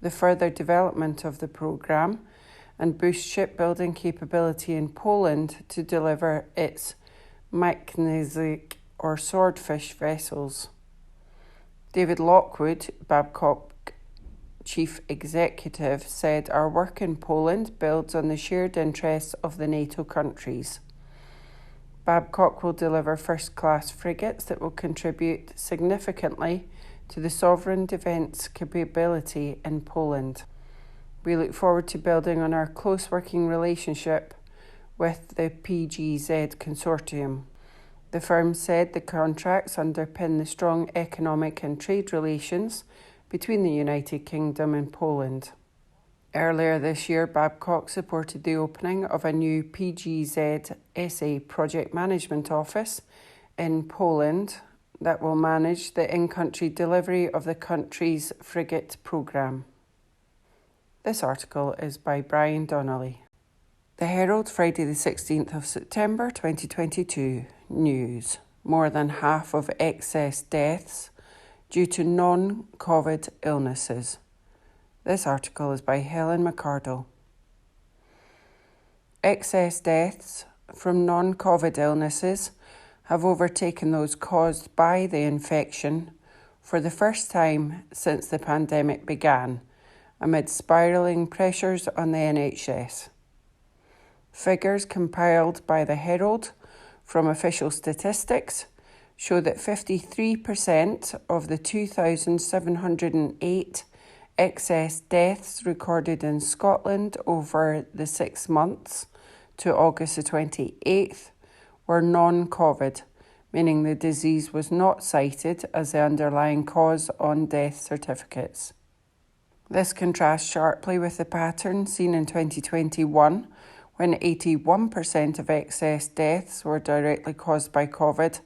[SPEAKER 2] the further development of the programme and boost shipbuilding capability in Poland to deliver its Machnizek or swordfish vessels. David Lockwood, Babcock Chief Executive, said our work in Poland builds on the shared interests of the NATO countries. Babcock will deliver first-class frigates that will contribute significantly to the sovereign defence capability in Poland. We look forward to building on our close working relationship with the PGZ consortium. The firm said the contracts underpin the strong economic and trade relations between the United Kingdom and Poland. Earlier this year, Babcock supported the opening of a new PGZ-SA project management office in Poland that will manage the in-country delivery of the country's frigate programme. This article is by Brian Donnelly. The Herald, Friday the 16th of September 2022. News. More than half of excess deaths due to non-COVID illnesses. This article is by Helen McCardle. Excess deaths from non-COVID illnesses have overtaken those caused by the infection for the first time since the pandemic began, amid spiralling pressures on the NHS. Figures compiled by the Herald from official statistics show that 53% of the 2,708 excess deaths recorded in Scotland over the 6 months to August the 28th were non-COVID, meaning the disease was not cited as the underlying cause on death certificates. This contrasts sharply with the pattern seen in 2021, when 81% of excess deaths were directly caused by COVID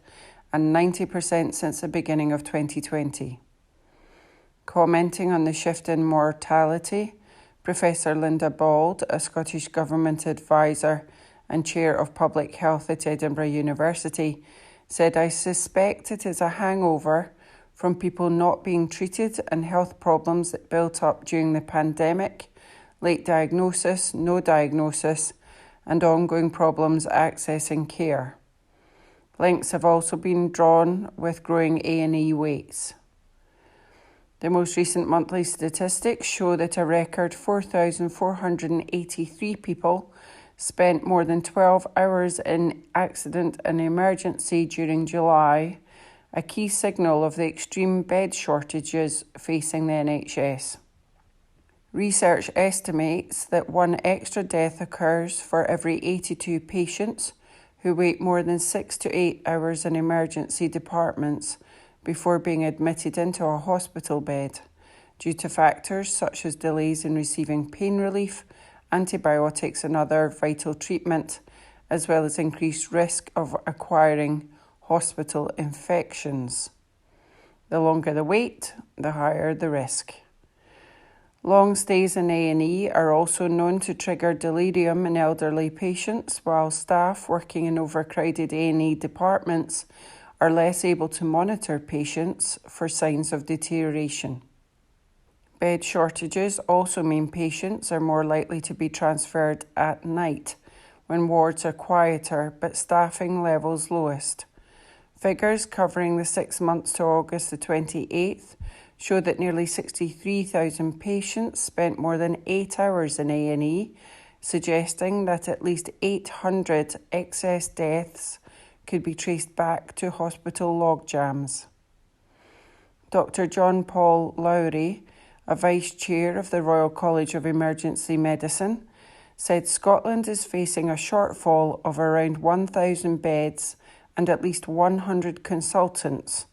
[SPEAKER 2] and 90% since the beginning of 2020. Commenting on the shift in mortality, Professor Linda Bald, a Scottish Government advisor and Chair of Public Health at Edinburgh University, said, "I suspect it is a hangover from people not being treated and health problems that built up during the pandemic, late diagnosis, no diagnosis, and ongoing problems accessing care. Links have also been drawn with growing A&E waits." The most recent monthly statistics show that a record 4,483 people spent more than 12 hours in accident and emergency during July, a key signal of the extreme bed shortages facing the NHS. Research estimates that one extra death occurs for every 82 patients who wait more than 6 to 8 hours in emergency departments before being admitted into a hospital bed, due to factors such as delays in receiving pain relief, antibiotics and other vital treatment, as well as increased risk of acquiring hospital infections. The longer the wait, the higher the risk. Long stays in A&E are also known to trigger delirium in elderly patients, while staff working in overcrowded A&E departments are less able to monitor patients for signs of deterioration. Bed shortages also mean patients are more likely to be transferred at night, when wards are quieter but staffing levels lowest. Figures covering the 6 months to August the 28th show that nearly 63,000 patients spent more than 8 hours in A&E, suggesting that at least 800 excess deaths could be traced back to hospital logjams. Dr. John Paul Lowry, a Vice Chair of the Royal College of Emergency Medicine, said Scotland is facing a shortfall of around 1,000 beds and at least 100 consultants,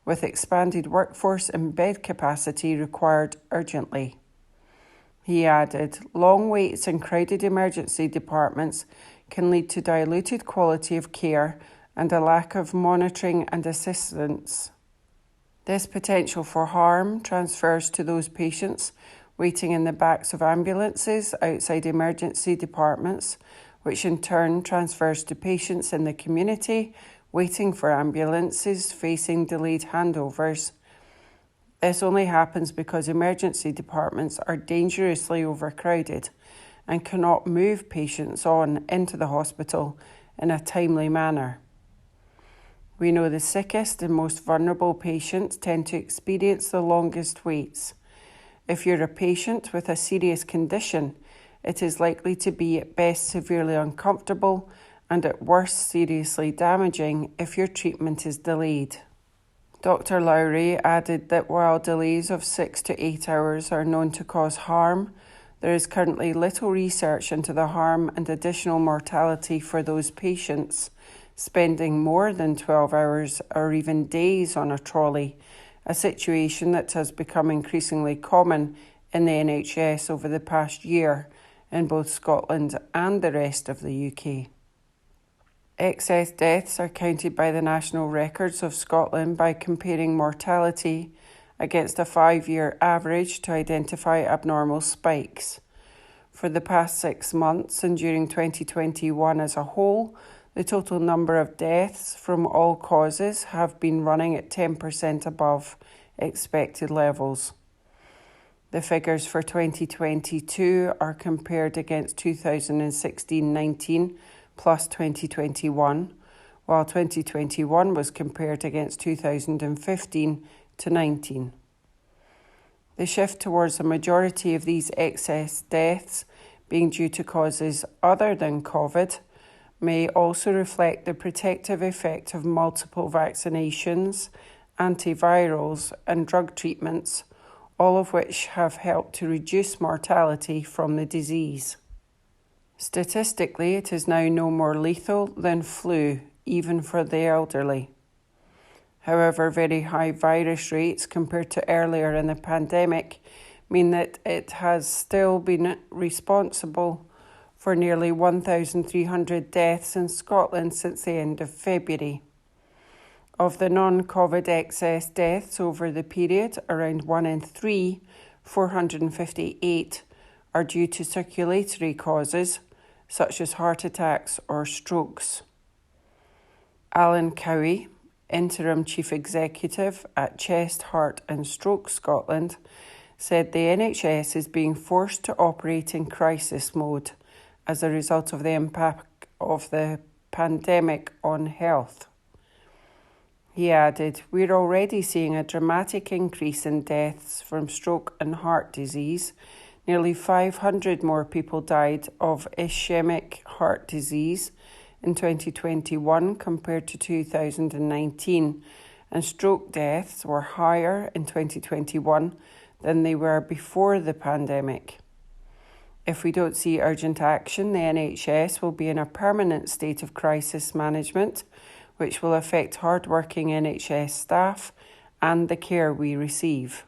[SPEAKER 2] with expanded workforce and bed capacity required urgently. He added, long waits in crowded emergency departments can lead to diluted quality of care and a lack of monitoring and assistance. This potential for harm transfers to those patients waiting in the backs of ambulances outside emergency departments, which in turn transfers to patients in the community waiting for ambulances facing delayed handovers. This only happens because emergency departments are dangerously overcrowded and cannot move patients on into the hospital in a timely manner. We know the sickest and most vulnerable patients tend to experience the longest waits. If you're a patient with a serious condition, it is likely to be at best severely uncomfortable and at worst seriously damaging if your treatment is delayed. Dr. Lowry added that while delays of 6 to 8 hours are known to cause harm, there is currently little research into the harm and additional mortality for those patients spending more than 12 hours or even days on a trolley, a situation that has become increasingly common in the NHS over the past year in both Scotland and the rest of the UK. Excess deaths are counted by the National Records of Scotland by comparing mortality against a 5-year average to identify abnormal spikes. For the past 6 months and during 2021 as a whole, the total number of deaths from all causes have been running at 10% above expected levels. The figures for 2022 are compared against 2016-19 plus 2021, while 2021 was compared against 2015-19. The shift towards a majority of these excess deaths being due to causes other than COVID may also reflect the protective effect of multiple vaccinations, antivirals and drug treatments, all of which have helped to reduce mortality from the disease. Statistically, it is now no more lethal than flu, even for the elderly. However, very high virus rates compared to earlier in the pandemic mean that it has still been responsible for nearly 1,300 deaths in Scotland since the end of February. Of the non-COVID excess deaths over the period, around 1 in 3, 458, are due to circulatory causes, such as heart attacks or strokes. Alan Cowie, Interim Chief Executive at Chest, Heart and Stroke Scotland, said the NHS is being forced to operate in crisis mode as a result of the impact of the pandemic on health. He added, "We're already seeing a dramatic increase in deaths from stroke and heart disease, Nearly 500 more people died of ischemic heart disease in 2021 compared to 2019, and stroke deaths were higher in 2021 than they were before the pandemic. If we don't see urgent action, the NHS will be in a permanent state of crisis management, which will affect hard-working NHS staff and the care we receive.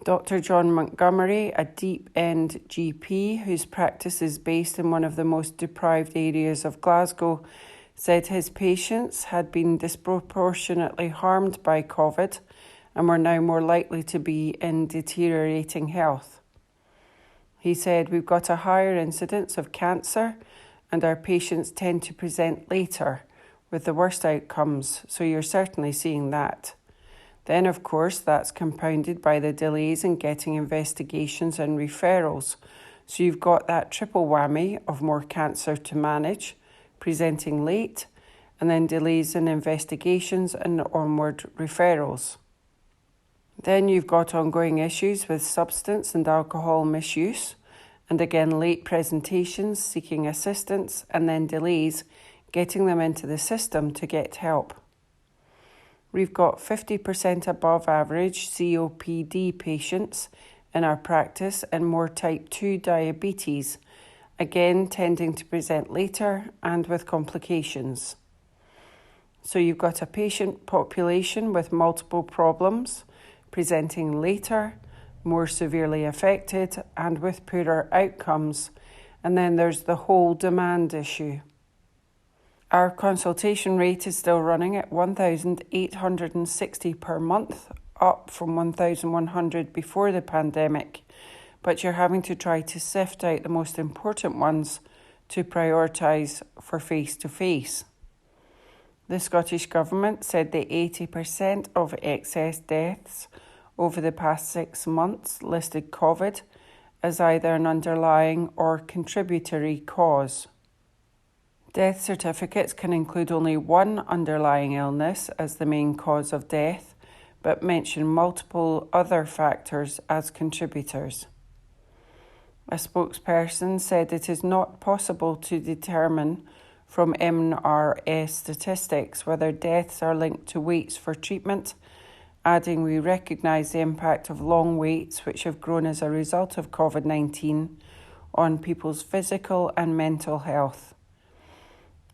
[SPEAKER 2] Dr. John Montgomery, a Deep End GP whose practice is based in one of the most deprived areas of Glasgow, said his patients had been disproportionately harmed by COVID and were now more likely to be in deteriorating health. He said, "We've got a higher incidence of cancer and our patients tend to present later with the worst outcomes, so you're certainly seeing that. Then, of course, that's compounded by the delays in getting investigations and referrals. So you've got that triple whammy of more cancer to manage, presenting late, and then delays in investigations and onward referrals. Then you've got ongoing issues with substance and alcohol misuse, and again late presentations seeking assistance, and then delays getting them into the system to get help. We've got 50% above average COPD patients in our practice and more type 2 diabetes, again tending to present later and with complications. So you've got a patient population with multiple problems, presenting later, more severely affected and with poorer outcomes, and then there's the whole demand issue. Our consultation rate is still running at 1,860 per month, up from 1,100 before the pandemic, but you're having to try to sift out the most important ones to prioritise for face-to-face. The Scottish Government said that 80% of excess deaths over the past 6 months listed COVID as either an underlying or contributory cause. Death certificates can include only one underlying illness as the main cause of death, but mention multiple other factors as contributors. A spokesperson said it is not possible to determine from MRS statistics whether deaths are linked to waits for treatment, adding we recognise the impact of long waits which have grown as a result of COVID-19 on people's physical and mental health.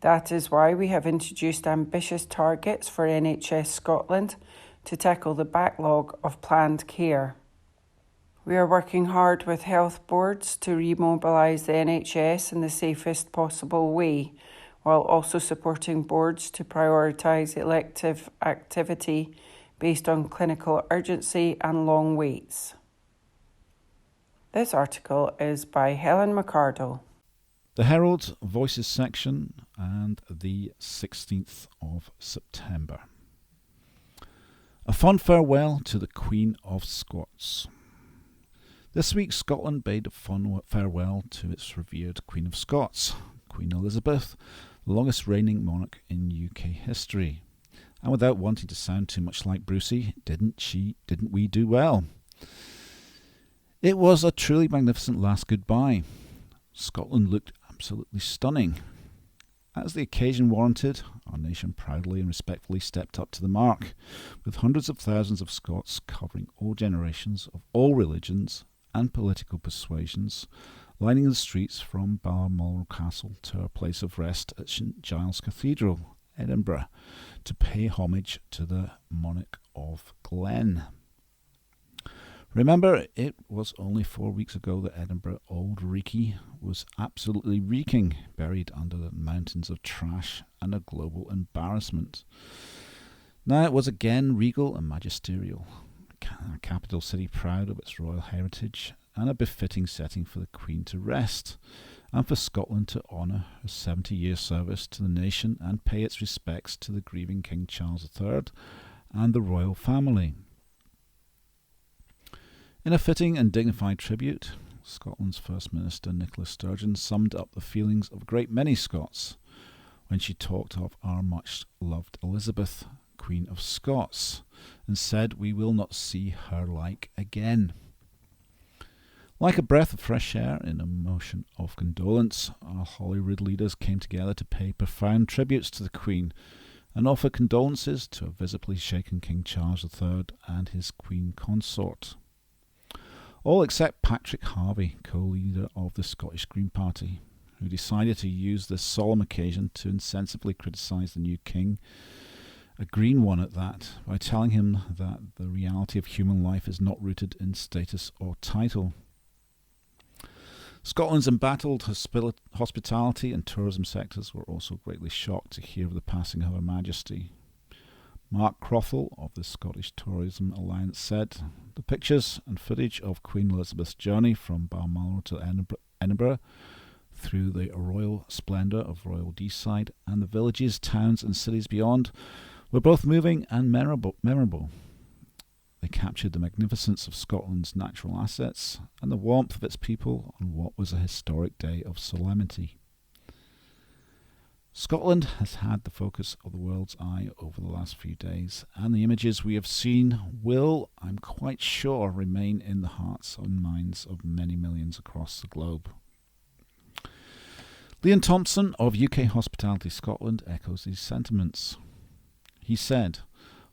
[SPEAKER 2] That is why we have introduced ambitious targets for NHS Scotland to tackle the backlog of planned care. We are working hard with health boards to remobilise the NHS in the safest possible way, while also supporting boards to prioritise elective activity based on clinical urgency and long waits. This article is by Helen McCardle.
[SPEAKER 6] The Herald Voices section and the 16th of September. A fond farewell to the Queen of Scots. This week Scotland bade a fond farewell to its revered Queen of Scots, Queen Elizabeth, the longest reigning monarch in UK history. And without wanting to sound too much like Brucey, didn't we do well? It was a truly magnificent last goodbye. Scotland looked absolutely stunning. As the occasion warranted, our nation proudly and respectfully stepped up to the mark, with hundreds of thousands of Scots covering all generations of all religions and political persuasions, lining the streets from Balmoral Castle to our place of rest at St Giles Cathedral, Edinburgh, to pay homage to the Monarch of Glen. Remember, it was only 4 weeks ago that Edinburgh Old Reekie was absolutely reeking, buried under the mountains of trash and a global embarrassment. Now it was again regal and magisterial, a capital city proud of its royal heritage and a befitting setting for the Queen to rest, and for Scotland to honour her 70-year service to the nation and pay its respects to the grieving King Charles III and the royal family. In a fitting and dignified tribute, Scotland's First Minister Nicola Sturgeon summed up the feelings of a great many Scots when she talked of our much-loved Elizabeth, Queen of Scots, and said we will not see her like again. Like a breath of fresh air in a motion of condolence, our Holyrood leaders came together to pay profound tributes to the Queen and offer condolences to a visibly shaken King Charles III and his Queen consort. All except Patrick Harvey, co-leader of the Scottish Green Party, who decided to use this solemn occasion to insensibly criticise the new king, a green one at that, by telling him that the reality of human life is not rooted in status or title. Scotland's embattled hospitality and tourism sectors were also greatly shocked to hear of the passing of Her Majesty. Mark Crothall of the Scottish Tourism Alliance said, "The pictures and footage of Queen Elizabeth's journey from Balmoral to Edinburgh through the royal splendour of Royal Deeside and the villages, towns and cities beyond were both moving and memorable. They captured the magnificence of Scotland's natural assets and the warmth of its people on what was a historic day of solemnity." Scotland has had the focus of the world's eye over the last few days, and the images we have seen will, I'm quite sure, remain in the hearts and minds of many millions across the globe. Leon Thompson of UK Hospitality Scotland echoes these sentiments. He said,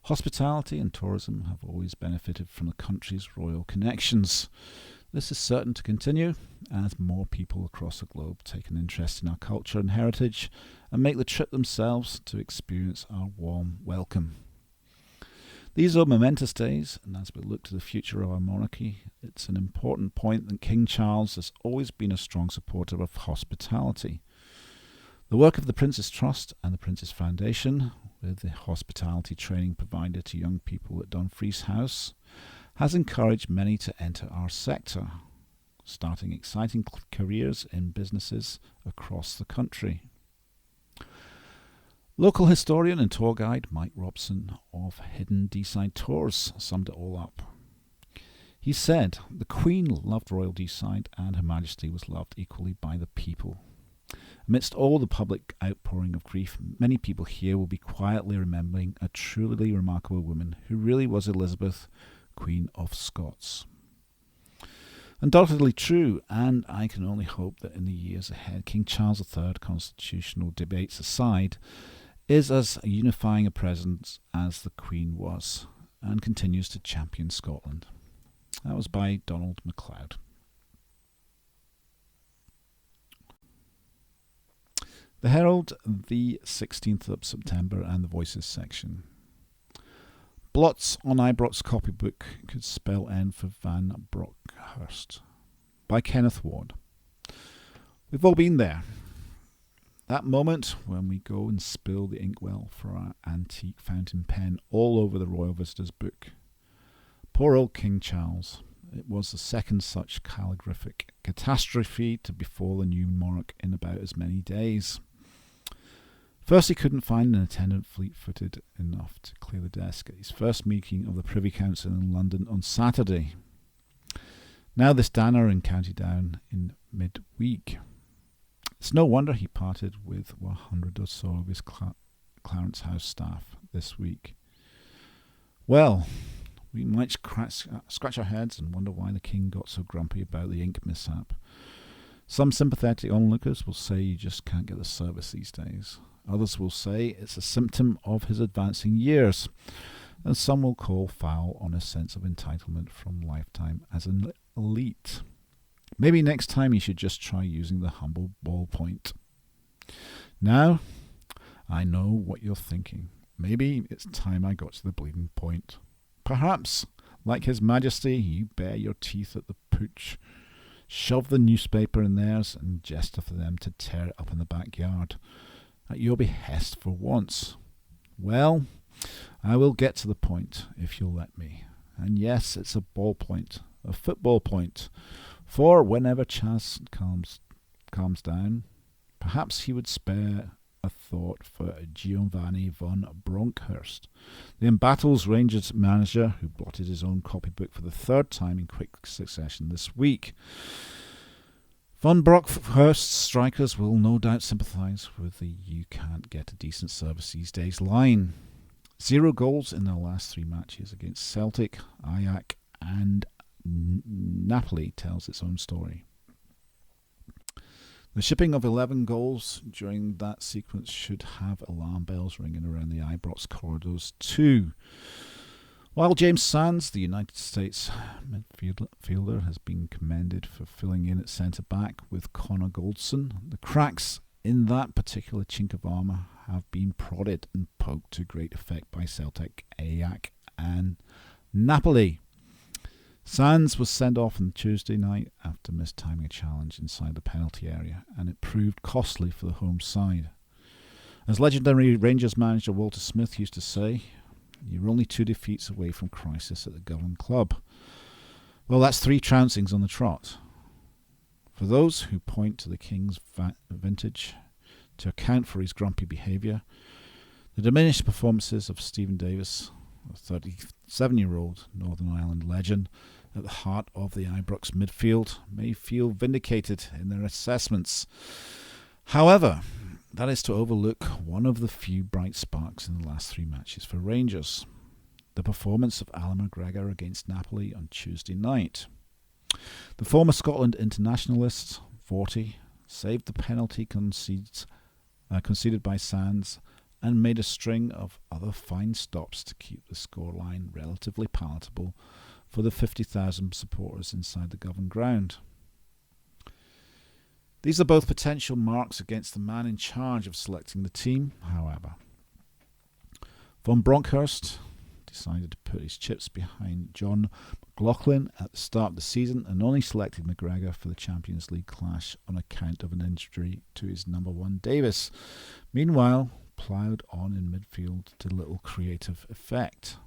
[SPEAKER 6] "Hospitality and tourism have always benefited from the country's royal connections. This is certain to continue as more people across the globe take an interest in our culture and heritage and make the trip themselves to experience our warm welcome. These are momentous days, and as we look to the future of our monarchy, it's an important point that King Charles has always been a strong supporter of hospitality. The work of the Prince's Trust and the Prince's Foundation, with the hospitality training provided to young people at Dumfries House, has encouraged many to enter our sector, starting exciting careers in businesses across the country." Local historian and tour guide Mike Robson of Hidden Deeside Tours summed it all up. He said, "The Queen loved Royal Deeside and Her Majesty was loved equally by the people. Amidst all the public outpouring of grief, many people here will be quietly remembering a truly remarkable woman who really was Elizabeth, Queen of Scots." Undoubtedly true, and I can only hope that in the years ahead, King Charles III, constitutional debates aside, is as unifying a presence as the Queen was, and continues to champion Scotland. That was by Donald MacLeod. The Herald, the 16th of September, and the Voices section. "Blots on Ibrox copybook could spell end for Van Bronckhorst," by Kenneth Ward. We've all been there. That moment when we go and spill the inkwell for our antique fountain pen all over the Royal Visitors book. Poor old King Charles. It was the second such calligraphic catastrophe to befall the new monarch in about as many days. First, he couldn't find an attendant fleet-footed enough to clear the desk at his first meeting of the Privy Council in London on Saturday. Now this Danner in County Down in midweek. It's no wonder he parted with 100 or so of his Clarence House staff this week. Well, we might scratch our heads and wonder why the King got so grumpy about the ink mishap. Some sympathetic onlookers will say you just can't get the service these days. Others will say it's a symptom of his advancing years. And some will call foul on his sense of entitlement from lifetime as an elite. Maybe next time he should just try using the humble ballpoint. Now, I know what you're thinking. Maybe it's time I got to the bleeding point. Perhaps, like His Majesty, you bare your teeth at the pooch, shove the newspaper in theirs and gesture for them to tear it up in the backyard, at your behest for once. Well, I will get to the point, if you'll let me. And yes, it's a ballpoint, a football point, for whenever Chas calms down, perhaps he would spare a thought for Giovanni von Bronckhorst, the embattled Rangers manager who blotted his own copybook for the third time in quick succession this week. Von Bronckhorst's strikers will no doubt sympathise with the "you can't get a decent service these days" line. 0 goals in their last 3 matches against Celtic, Ajax and Napoli tells its own story. The shipping of 11 goals during that sequence should have alarm bells ringing around the Ibrox corridors too. While James Sands, the United States midfielder, has been commended for filling in at centre-back with Connor Goldson, the cracks in that particular chink of armour have been prodded and poked to great effect by Celtic, Ajax and Napoli. Sands was sent off on Tuesday night after mistiming a challenge inside the penalty area, and it proved costly for the home side. As legendary Rangers manager Walter Smith used to say, you're only 2 defeats away from crisis at the Govan club. Well, that's 3 trouncings on the trot. For those who point to the King's vintage to account for his grumpy behaviour, the diminished performances of Stephen Davis, a 37-year-old Northern Ireland legend, at the heart of the Ibrox midfield, may feel vindicated in their assessments. However, that is to overlook one of the few bright sparks in the last 3 matches for Rangers: the performance of Alan McGregor against Napoli on Tuesday night. The former Scotland internationalist, 40, saved the penalty conceded by Sands and made a string of other fine stops to keep the scoreline relatively palatable for the 50,000 supporters inside the Govan ground. These are both potential marks against the man in charge of selecting the team, however. Von Bronckhorst decided to put his chips behind John McLaughlin at the start of the season and only selected McGregor for the Champions League clash on account of an injury to his number 1 Davis. Meanwhile, ploughed on in midfield to little creative effect.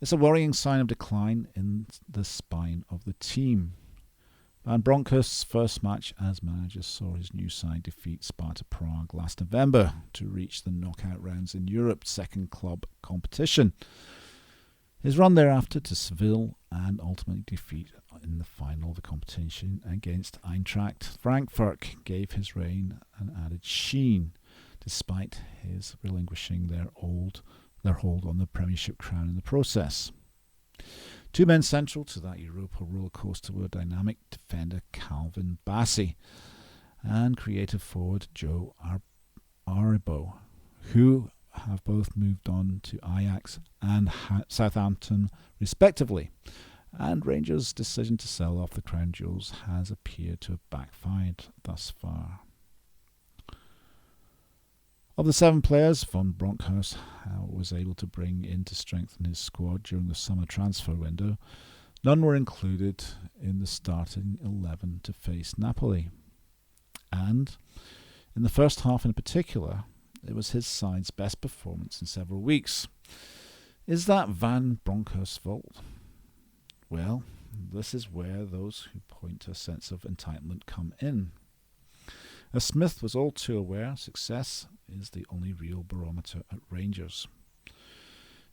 [SPEAKER 6] It's a worrying sign of decline in the spine of the team. Van Bronckhorst's first match as manager saw his new side defeat Sparta Prague last November to reach the knockout rounds in Europe's second club competition. His run thereafter to Seville and ultimately defeat in the final of the competition against Eintracht Frankfurt gave his reign an added sheen, despite his relinquishing their hold on the Premiership crown in the process. 2 men central to that Europa rollercoaster were dynamic defender Calvin Bassey and creative forward Joe Aribo, who have both moved on to Ajax and Southampton respectively, and Rangers' decision to sell off the crown jewels has appeared to have backfired thus far. Of the 7 players Von Bronckhorst was able to bring in to strengthen his squad during the summer transfer window, none were included in the starting 11 to face Napoli. And, in the first half in particular, it was his side's best performance in several weeks. Is that Van Bronckhorst's fault? Well, this is where those who point to a sense of entitlement come in. As Smith was all too aware, success is the only real barometer at Rangers.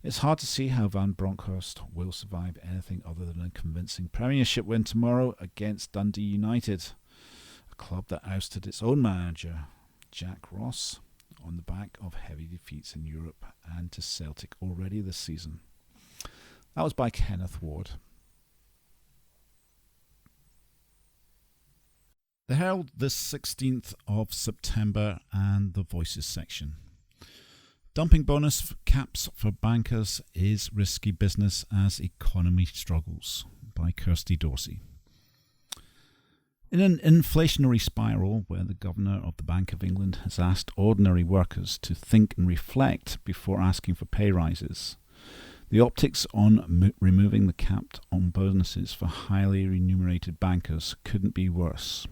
[SPEAKER 6] It's hard to see how Van Bronckhorst will survive anything other than a convincing Premiership win tomorrow against Dundee United, a club that ousted its own manager, Jack Ross, on the back of heavy defeats in Europe and to Celtic already this season. That was by Kenneth Ward. The Herald, this 16th of September, and the Voices section. Dumping bonus caps for bankers is risky business as economy struggles, by Kirsty Dorsey. In an inflationary spiral where the Governor of the Bank of England has asked ordinary workers to think and reflect before asking for pay rises, the optics on removing the cap on bonuses for highly remunerated bankers couldn't be worse.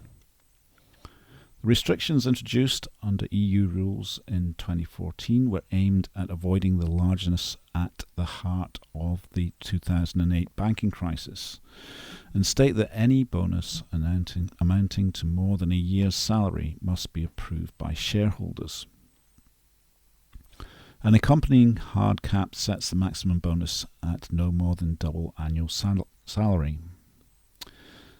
[SPEAKER 6] The restrictions introduced under EU rules in 2014 were aimed at avoiding the largeness at the heart of the 2008 banking crisis, and state that any bonus amounting to more than a year's salary must be approved by shareholders. An accompanying hard cap sets the maximum bonus at no more than double annual salary.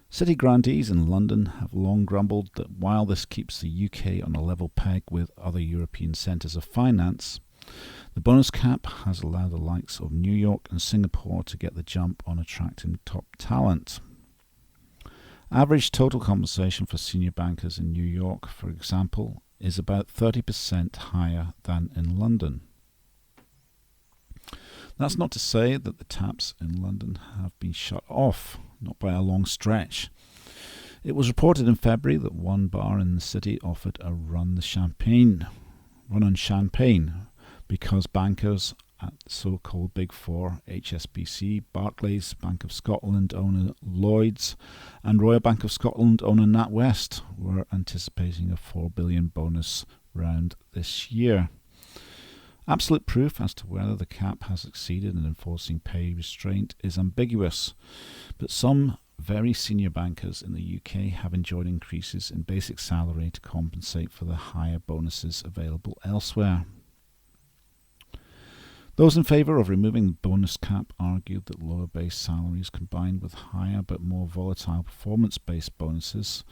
[SPEAKER 6] City grandees in London have long grumbled that while this keeps the UK on a level peg with other European centres of finance, The bonus cap has allowed the likes of New York and Singapore to get the jump on attracting top talent. Average total compensation for senior bankers in New York, for example, is about 30% higher than in London. That's not to say that the taps in London have been shut off, not by a long stretch. It was reported in February that one bar in the city offered a run on champagne, because bankers at so-called Big Four, HSBC, Barclays, Bank of Scotland owner Lloyds, and Royal Bank of Scotland owner NatWest were anticipating a $4 billion bonus round this year. Absolute proof as to whether the cap has succeeded in enforcing pay restraint is ambiguous, but some very senior bankers in the UK have enjoyed increases in basic salary to compensate for the higher bonuses available elsewhere. Those in favour of removing the bonus cap argued that lower base salaries combined with higher but more volatile performance-based bonuses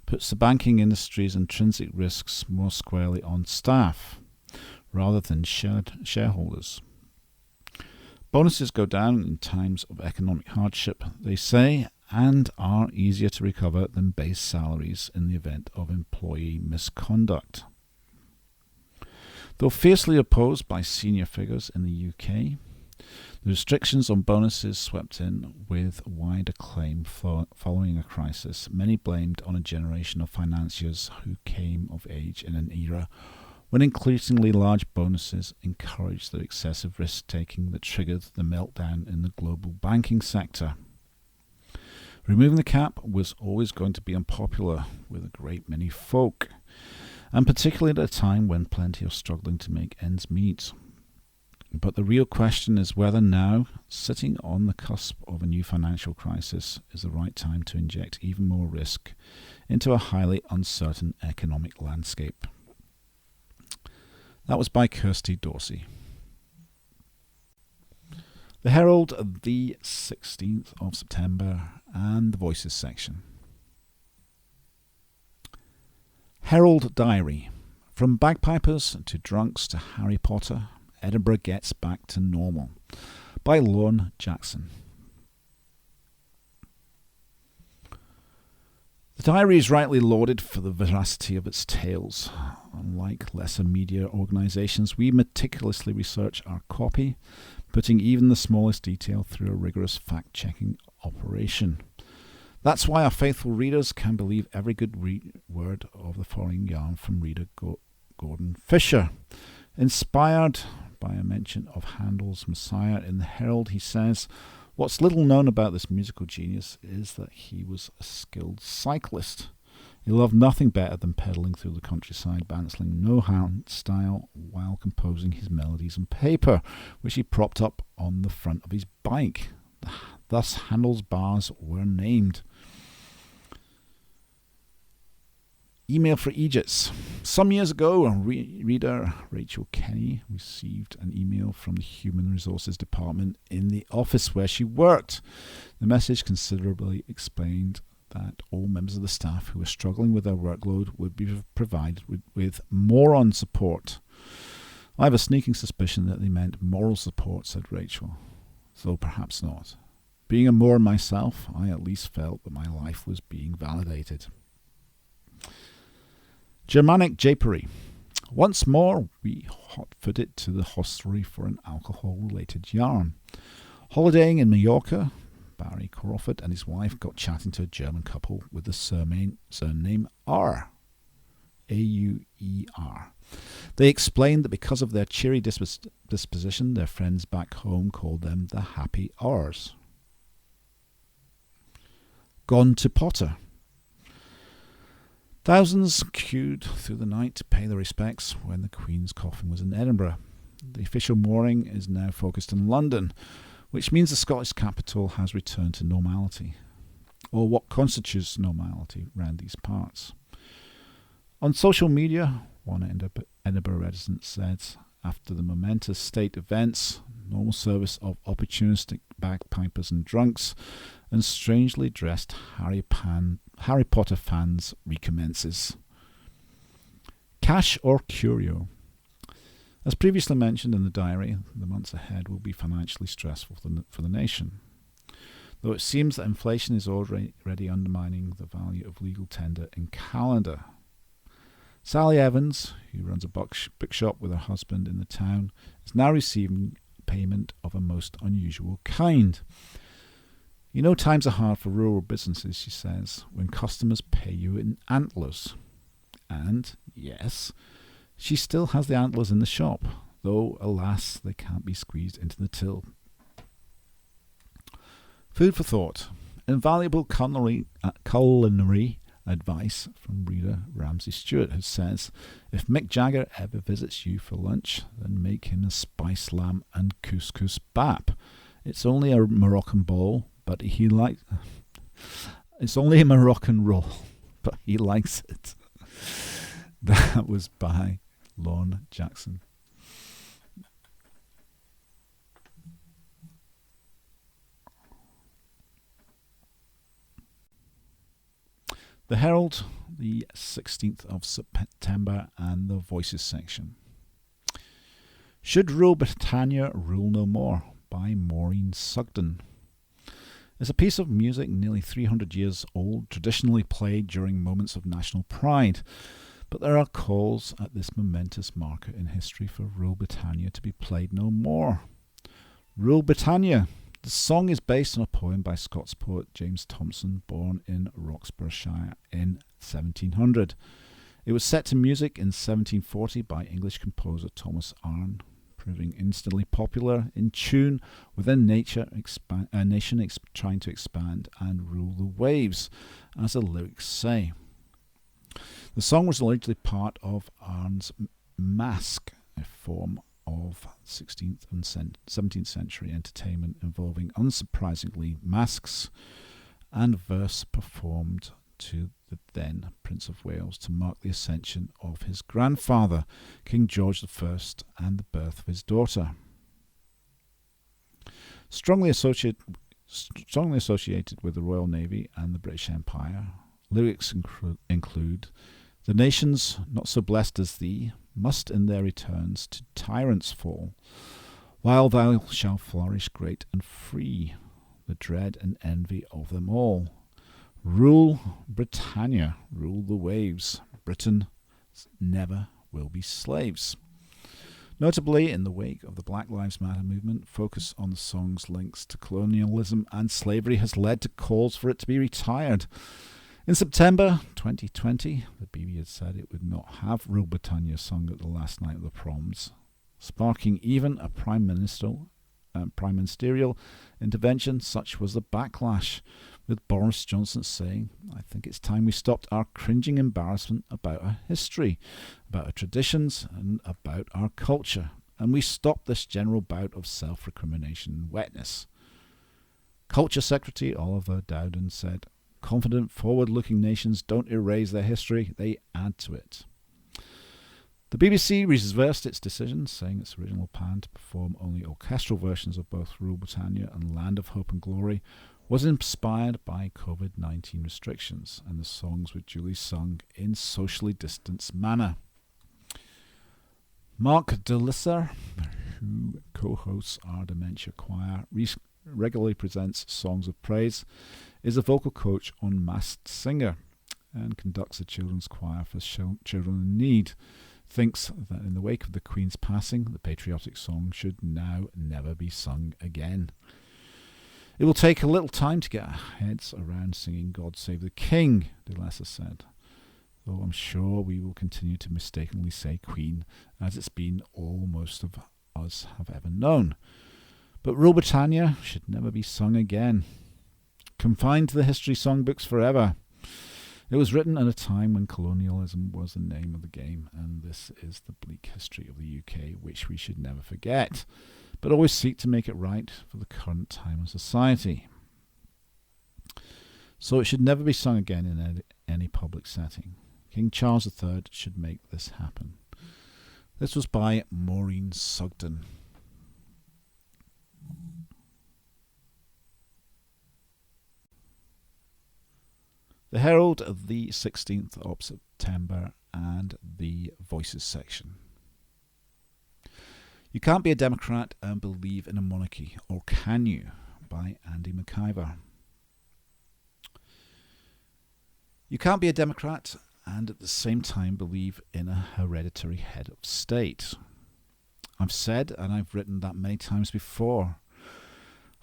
[SPEAKER 6] puts the banking industry's intrinsic risks more squarely on staff rather than shareholders. Bonuses go down in times of economic hardship, they say, and are easier to recover than base salaries in the event of employee misconduct. Though fiercely opposed by senior figures in the UK, the restrictions on bonuses swept in with wide acclaim following a crisis many blamed on a generation of financiers who came of age in an era when increasingly large bonuses encouraged the excessive risk-taking that triggered the meltdown in the global banking sector. Removing the cap was always going to be unpopular with a great many folk, and particularly at a time when plenty are struggling to make ends meet. But the real question is whether now, sitting on the cusp of a new financial crisis, is the right time to inject even more risk into a highly uncertain economic landscape. That was by Kirsty Dorsey. The Herald, the 16th of September, and the Voices section. Herald Diary. From bagpipers to drunks to Harry Potter, Edinburgh gets back to normal. By Lorne Jackson. The diary is rightly lauded for the veracity of its tales. Unlike lesser media organisations, we meticulously research our copy, putting even the smallest detail through a rigorous fact-checking operation. That's why our faithful readers can believe every good word of the following yarn from reader Gordon Fisher. Inspired by a mention of Handel's Messiah in the Herald, he says, "What's little known about this musical genius is that he was a skilled cyclist. He loved nothing better than pedalling through the countryside, balancing no hand style while composing his melodies on paper, which he propped up on the front of his bike. Thus Handel's bars were named." Email for Aegis. Some years ago, reader Rachel Kenny received an email from the Human Resources Department in the office where she worked. The message considerably explained that all members of the staff who were struggling with their workload would be provided with moron support. I have a sneaking suspicion that they meant moral support, said Rachel, though perhaps not. Being a moron myself, I at least felt that my life was being validated. Germanic Japery. Once more, we hot-footed to the hostelry for an alcohol-related yarn. Holidaying in Mallorca, Barry Crawford and his wife got chatting to a German couple with the surname R. A-U-E-R. They explained that because of their cheery disposition, their friends back home called them the Happy R's. Gone to Potter. Thousands queued through the night to pay their respects when the Queen's coffin was in Edinburgh. The official mourning is now focused in London, which means the Scottish capital has returned to normality, or what constitutes normality around these parts. On social media, one Edinburgh resident said, after the momentous state events, normal service of opportunistic bagpipers and drunks and strangely dressed Harry Potter fans recommences. Cash or curio. As previously mentioned in the diary, the months ahead will be financially stressful for the nation, though it seems that inflation is already undermining the value of legal tender in calendar. Sally Evans, who runs a bookshop with her husband in the town, is now receiving payment of a most unusual kind. You know, times are hard for rural businesses, she says, when customers pay you in antlers. And, yes, she still has the antlers in the shop, though, alas, they can't be squeezed into the till. Food for thought. Invaluable culinary advice from reader Ramsey Stewart, who says, if Mick Jagger ever visits you for lunch, then make him a spice lamb and couscous bap. It's only a Moroccan bowl, but he likes... It's only a Moroccan roll, but he likes it. That was by Lorne Jackson. The Herald, the 16th of September, and the Voices section. Should Rule Britannia Rule No More? By Maureen Sugden. It's a piece of music nearly 300 years old, traditionally played during moments of national pride. But there are calls at this momentous marker in history for Rule Britannia to be played no more. Rule Britannia. The song is based on a poem by Scots poet James Thomson, born in Roxburghshire in 1700. It was set to music in 1740 by English composer Thomas Arne, proving instantly popular, in tune with a nation trying to expand and rule the waves, as the lyrics say. The song was largely part of Arne's masque, a form of 16th and 17th century entertainment involving, unsurprisingly, masks and verse performed to the then Prince of Wales to mark the ascension of his grandfather, King George I, and the birth of his daughter. Strongly associated with the Royal Navy and the British Empire, lyrics include, "The nations not so blessed as thee must in their returns to tyrants fall, while thou shalt flourish great and free, the dread and envy of them all. Rule Britannia, rule the waves, Britain never will be slaves." Notably, in the wake of the Black Lives Matter movement, focus on the song's links to colonialism and slavery has led to calls for it to be retired. In September 2020, the BBC had said it would not have Rule Britannia sung at the last night of the proms, sparking even a prime ministerial intervention. Such was the backlash, with Boris Johnson saying, "I think it's time we stopped our cringing embarrassment about our history, about our traditions, and about our culture, and we stopped this general bout of self-recrimination and wetness." Culture Secretary Oliver Dowden said, "Confident, forward-looking nations don't erase their history, they add to it." The BBC reversed its decision, saying its original plan to perform only orchestral versions of both Rule Britannia and Land of Hope and Glory was inspired by COVID-19 restrictions, and the songs were duly sung in socially distanced manner. Mark Delisser, who co-hosts our Dementia Choir, regularly presents Songs of Praise, is a vocal coach on Masked Singer and conducts a children's choir for children in need. Thinks that in the wake of the Queen's passing, the patriotic song should now never be sung again. "It will take a little time to get our heads around singing God Save the King," DeLesser said, "though I'm sure we will continue to mistakenly say Queen, as it's been all most of us have ever known. But Rule Britannia should never be sung again. Confined to the history songbooks forever. It was written at a time when colonialism was the name of the game, and this is the bleak history of the UK, which we should never forget, but always seek to make it right for the current time and society. So it should never be sung again in any public setting. King Charles III should make this happen." This was by Maureen Sugden. The Herald of the 16th of September and the Voices section. You can't be a Democrat and believe in a monarchy, or can you? By Andy McIver. You can't be a Democrat and at the same time believe in a hereditary head of state. I've said and I've written that many times before.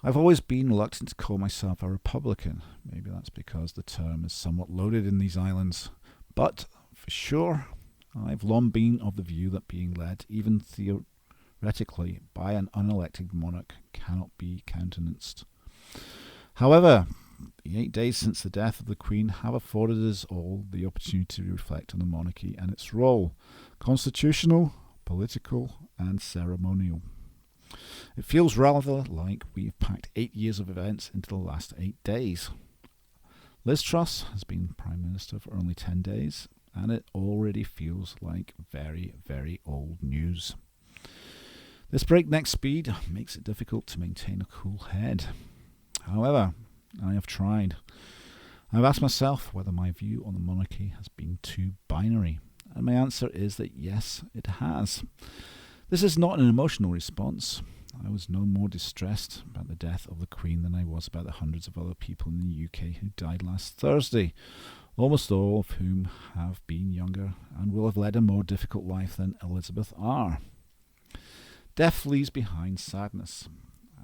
[SPEAKER 6] I've always been reluctant to call myself a Republican. Maybe that's because the term is somewhat loaded in these islands. But for sure, I've long been of the view that being led, even theoretically, by an unelected monarch cannot be countenanced. However, the 8 days since the death of the Queen have afforded us all the opportunity to reflect on the monarchy and its role, constitutional, political, and ceremonial. It feels rather like we've packed 8 years of events into the last 8 days. Liz Truss has been Prime Minister for only 10 days, and it already feels like very, very old news. This breakneck speed makes it difficult to maintain a cool head. However, I have tried. I've asked myself whether my view on the monarchy has been too binary, and my answer is that yes, it has. This is not an emotional response. I was no more distressed about the death of the Queen than I was about the hundreds of other people in the UK who died last Thursday, almost all of whom have been younger and will have led a more difficult life than Elizabeth R. Death leaves behind sadness,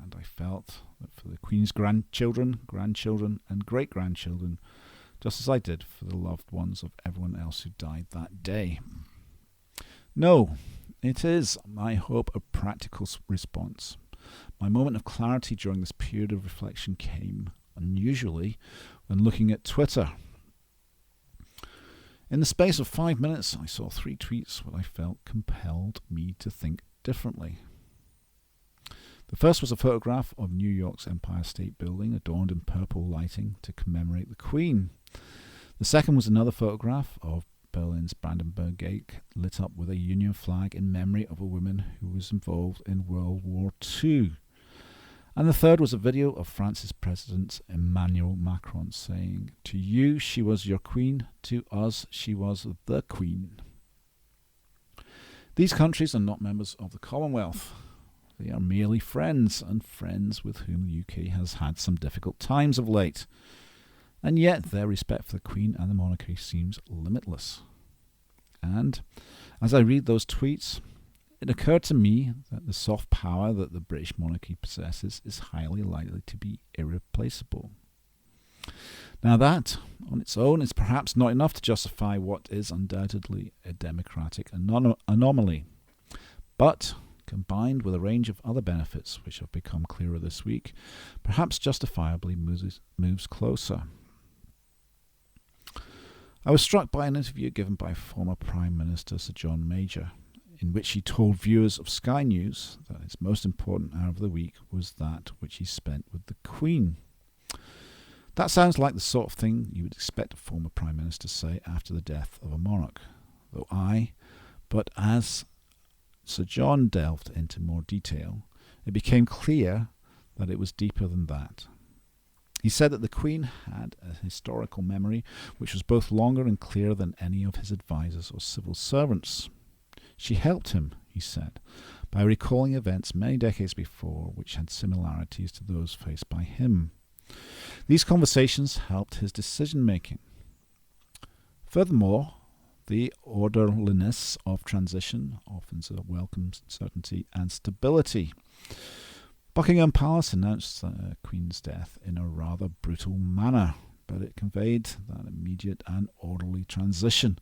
[SPEAKER 6] and I felt that for the Queen's grandchildren, and great-grandchildren, just as I did for the loved ones of everyone else who died that day. No, it is, I hope, a practical response. My moment of clarity during this period of reflection came, unusually, when looking at Twitter. In the space of 5 minutes, I saw 3 tweets that I felt compelled me to think differently. The first was a photograph of New York's Empire State Building adorned in purple lighting to commemorate the Queen. The second was another photograph of Berlin's Brandenburg Gate lit up with a Union flag in memory of a woman who was involved in World War II. And the third was a video of France's President Emmanuel Macron saying, "To you she was your queen, to us she was the Queen." These countries are not members of the Commonwealth. They are merely friends, and friends with whom the UK has had some difficult times of late. And yet their respect for the Queen and the monarchy seems limitless. And as I read those tweets, it occurred to me that the soft power that the British monarchy possesses is highly likely to be irreplaceable. Now that, on its own, is perhaps not enough to justify what is undoubtedly a democratic anomaly. But, combined with a range of other benefits which have become clearer this week, perhaps justifiably moves closer. I was struck by an interview given by former Prime Minister Sir John Major, in which he told viewers of Sky News that his most important hour of the week was that which he spent with the Queen. That sounds like the sort of thing you would expect a former Prime Minister to say after the death of a monarch, but as Sir John delved into more detail, it became clear that it was deeper than that. He said that the Queen had a historical memory which was both longer and clearer than any of his advisers or civil servants. She helped him, he said, by recalling events many decades before which had similarities to those faced by him. These conversations helped his decision-making. Furthermore, the orderliness of transition offers a welcome certainty and stability. Buckingham Palace announced the Queen's death in a rather brutal manner, but it conveyed that immediate and orderly transition.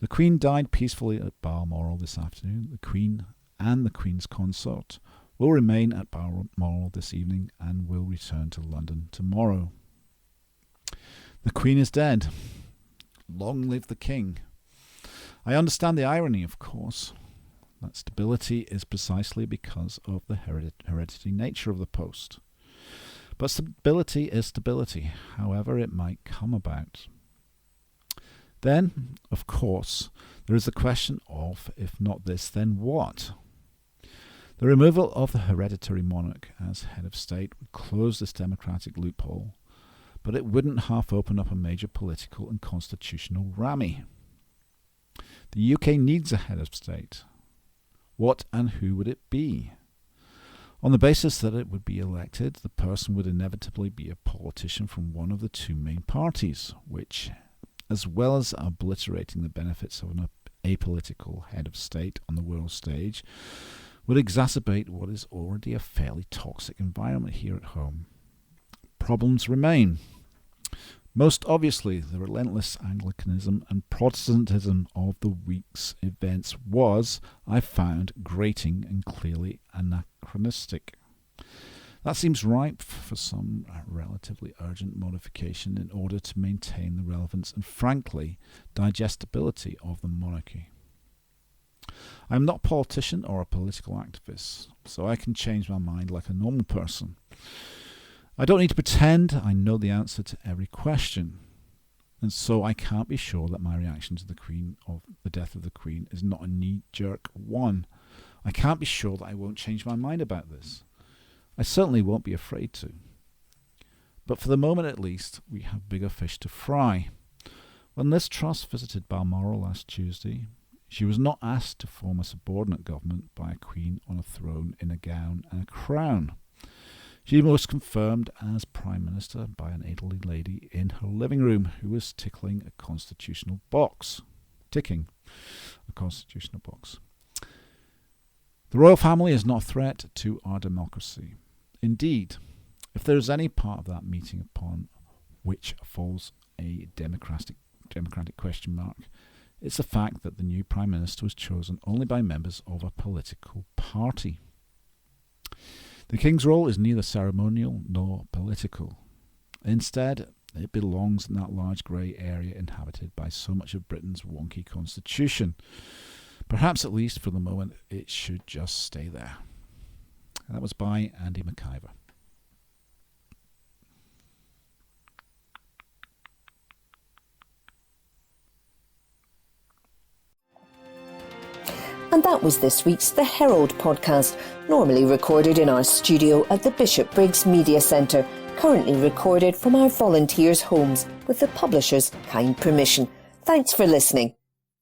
[SPEAKER 6] The Queen died peacefully at Balmoral this afternoon. The Queen and the Queen's consort will remain at Balmoral this evening and will return to London tomorrow. The Queen is dead. Long live the King. I understand the irony, of course. That stability is precisely because of the hereditary nature of the post. But stability is stability, however it might come about. Then, of course, there is the question of, if not this, then what? The removal of the hereditary monarch as head of state would close this democratic loophole, but it wouldn't half open up a major political and constitutional rammy. The UK needs a head of state. what and who would it be? On the basis that it would be elected, the person would inevitably be a politician from one of the two main parties, which, as well as obliterating the benefits of an apolitical head of state on the world stage, would exacerbate what is already a fairly toxic environment here at home. Problems remain. Most obviously, the relentless Anglicanism and Protestantism of the week's events was, I found, grating and clearly anachronistic. That seems ripe for some relatively urgent modification in order to maintain the relevance and, frankly, digestibility of the monarchy. I am not a politician or a political activist, so I can change my mind like a normal person. I don't need to pretend I know the answer to every question, and so I can't be sure that my reaction to the death of the Queen is not a knee-jerk one. I can't be sure that I won't change my mind about this. I certainly won't be afraid to. But for the moment at least, we have bigger fish to fry. When Liz Truss visited Balmoral last Tuesday, she was not asked to form a subordinate government by a queen on a throne in a gown and a crown. She was confirmed as Prime Minister by an elderly lady in her living room who was ticking a constitutional box. The royal family is not a threat to our democracy. Indeed, if there is any part of that meeting upon which falls a democratic question mark, it's the fact that the new Prime Minister was chosen only by members of a political party. The King's role is neither ceremonial nor political. Instead, it belongs in that large grey area inhabited by so much of Britain's wonky constitution. Perhaps, at least for the moment, it should just stay there. And that was by Andy McIver.
[SPEAKER 1] And that was this week's The Herald Podcast, normally recorded in our studio at the Bishopbriggs Media Centre, currently recorded from our volunteers' homes with the publisher's kind permission. Thanks for listening.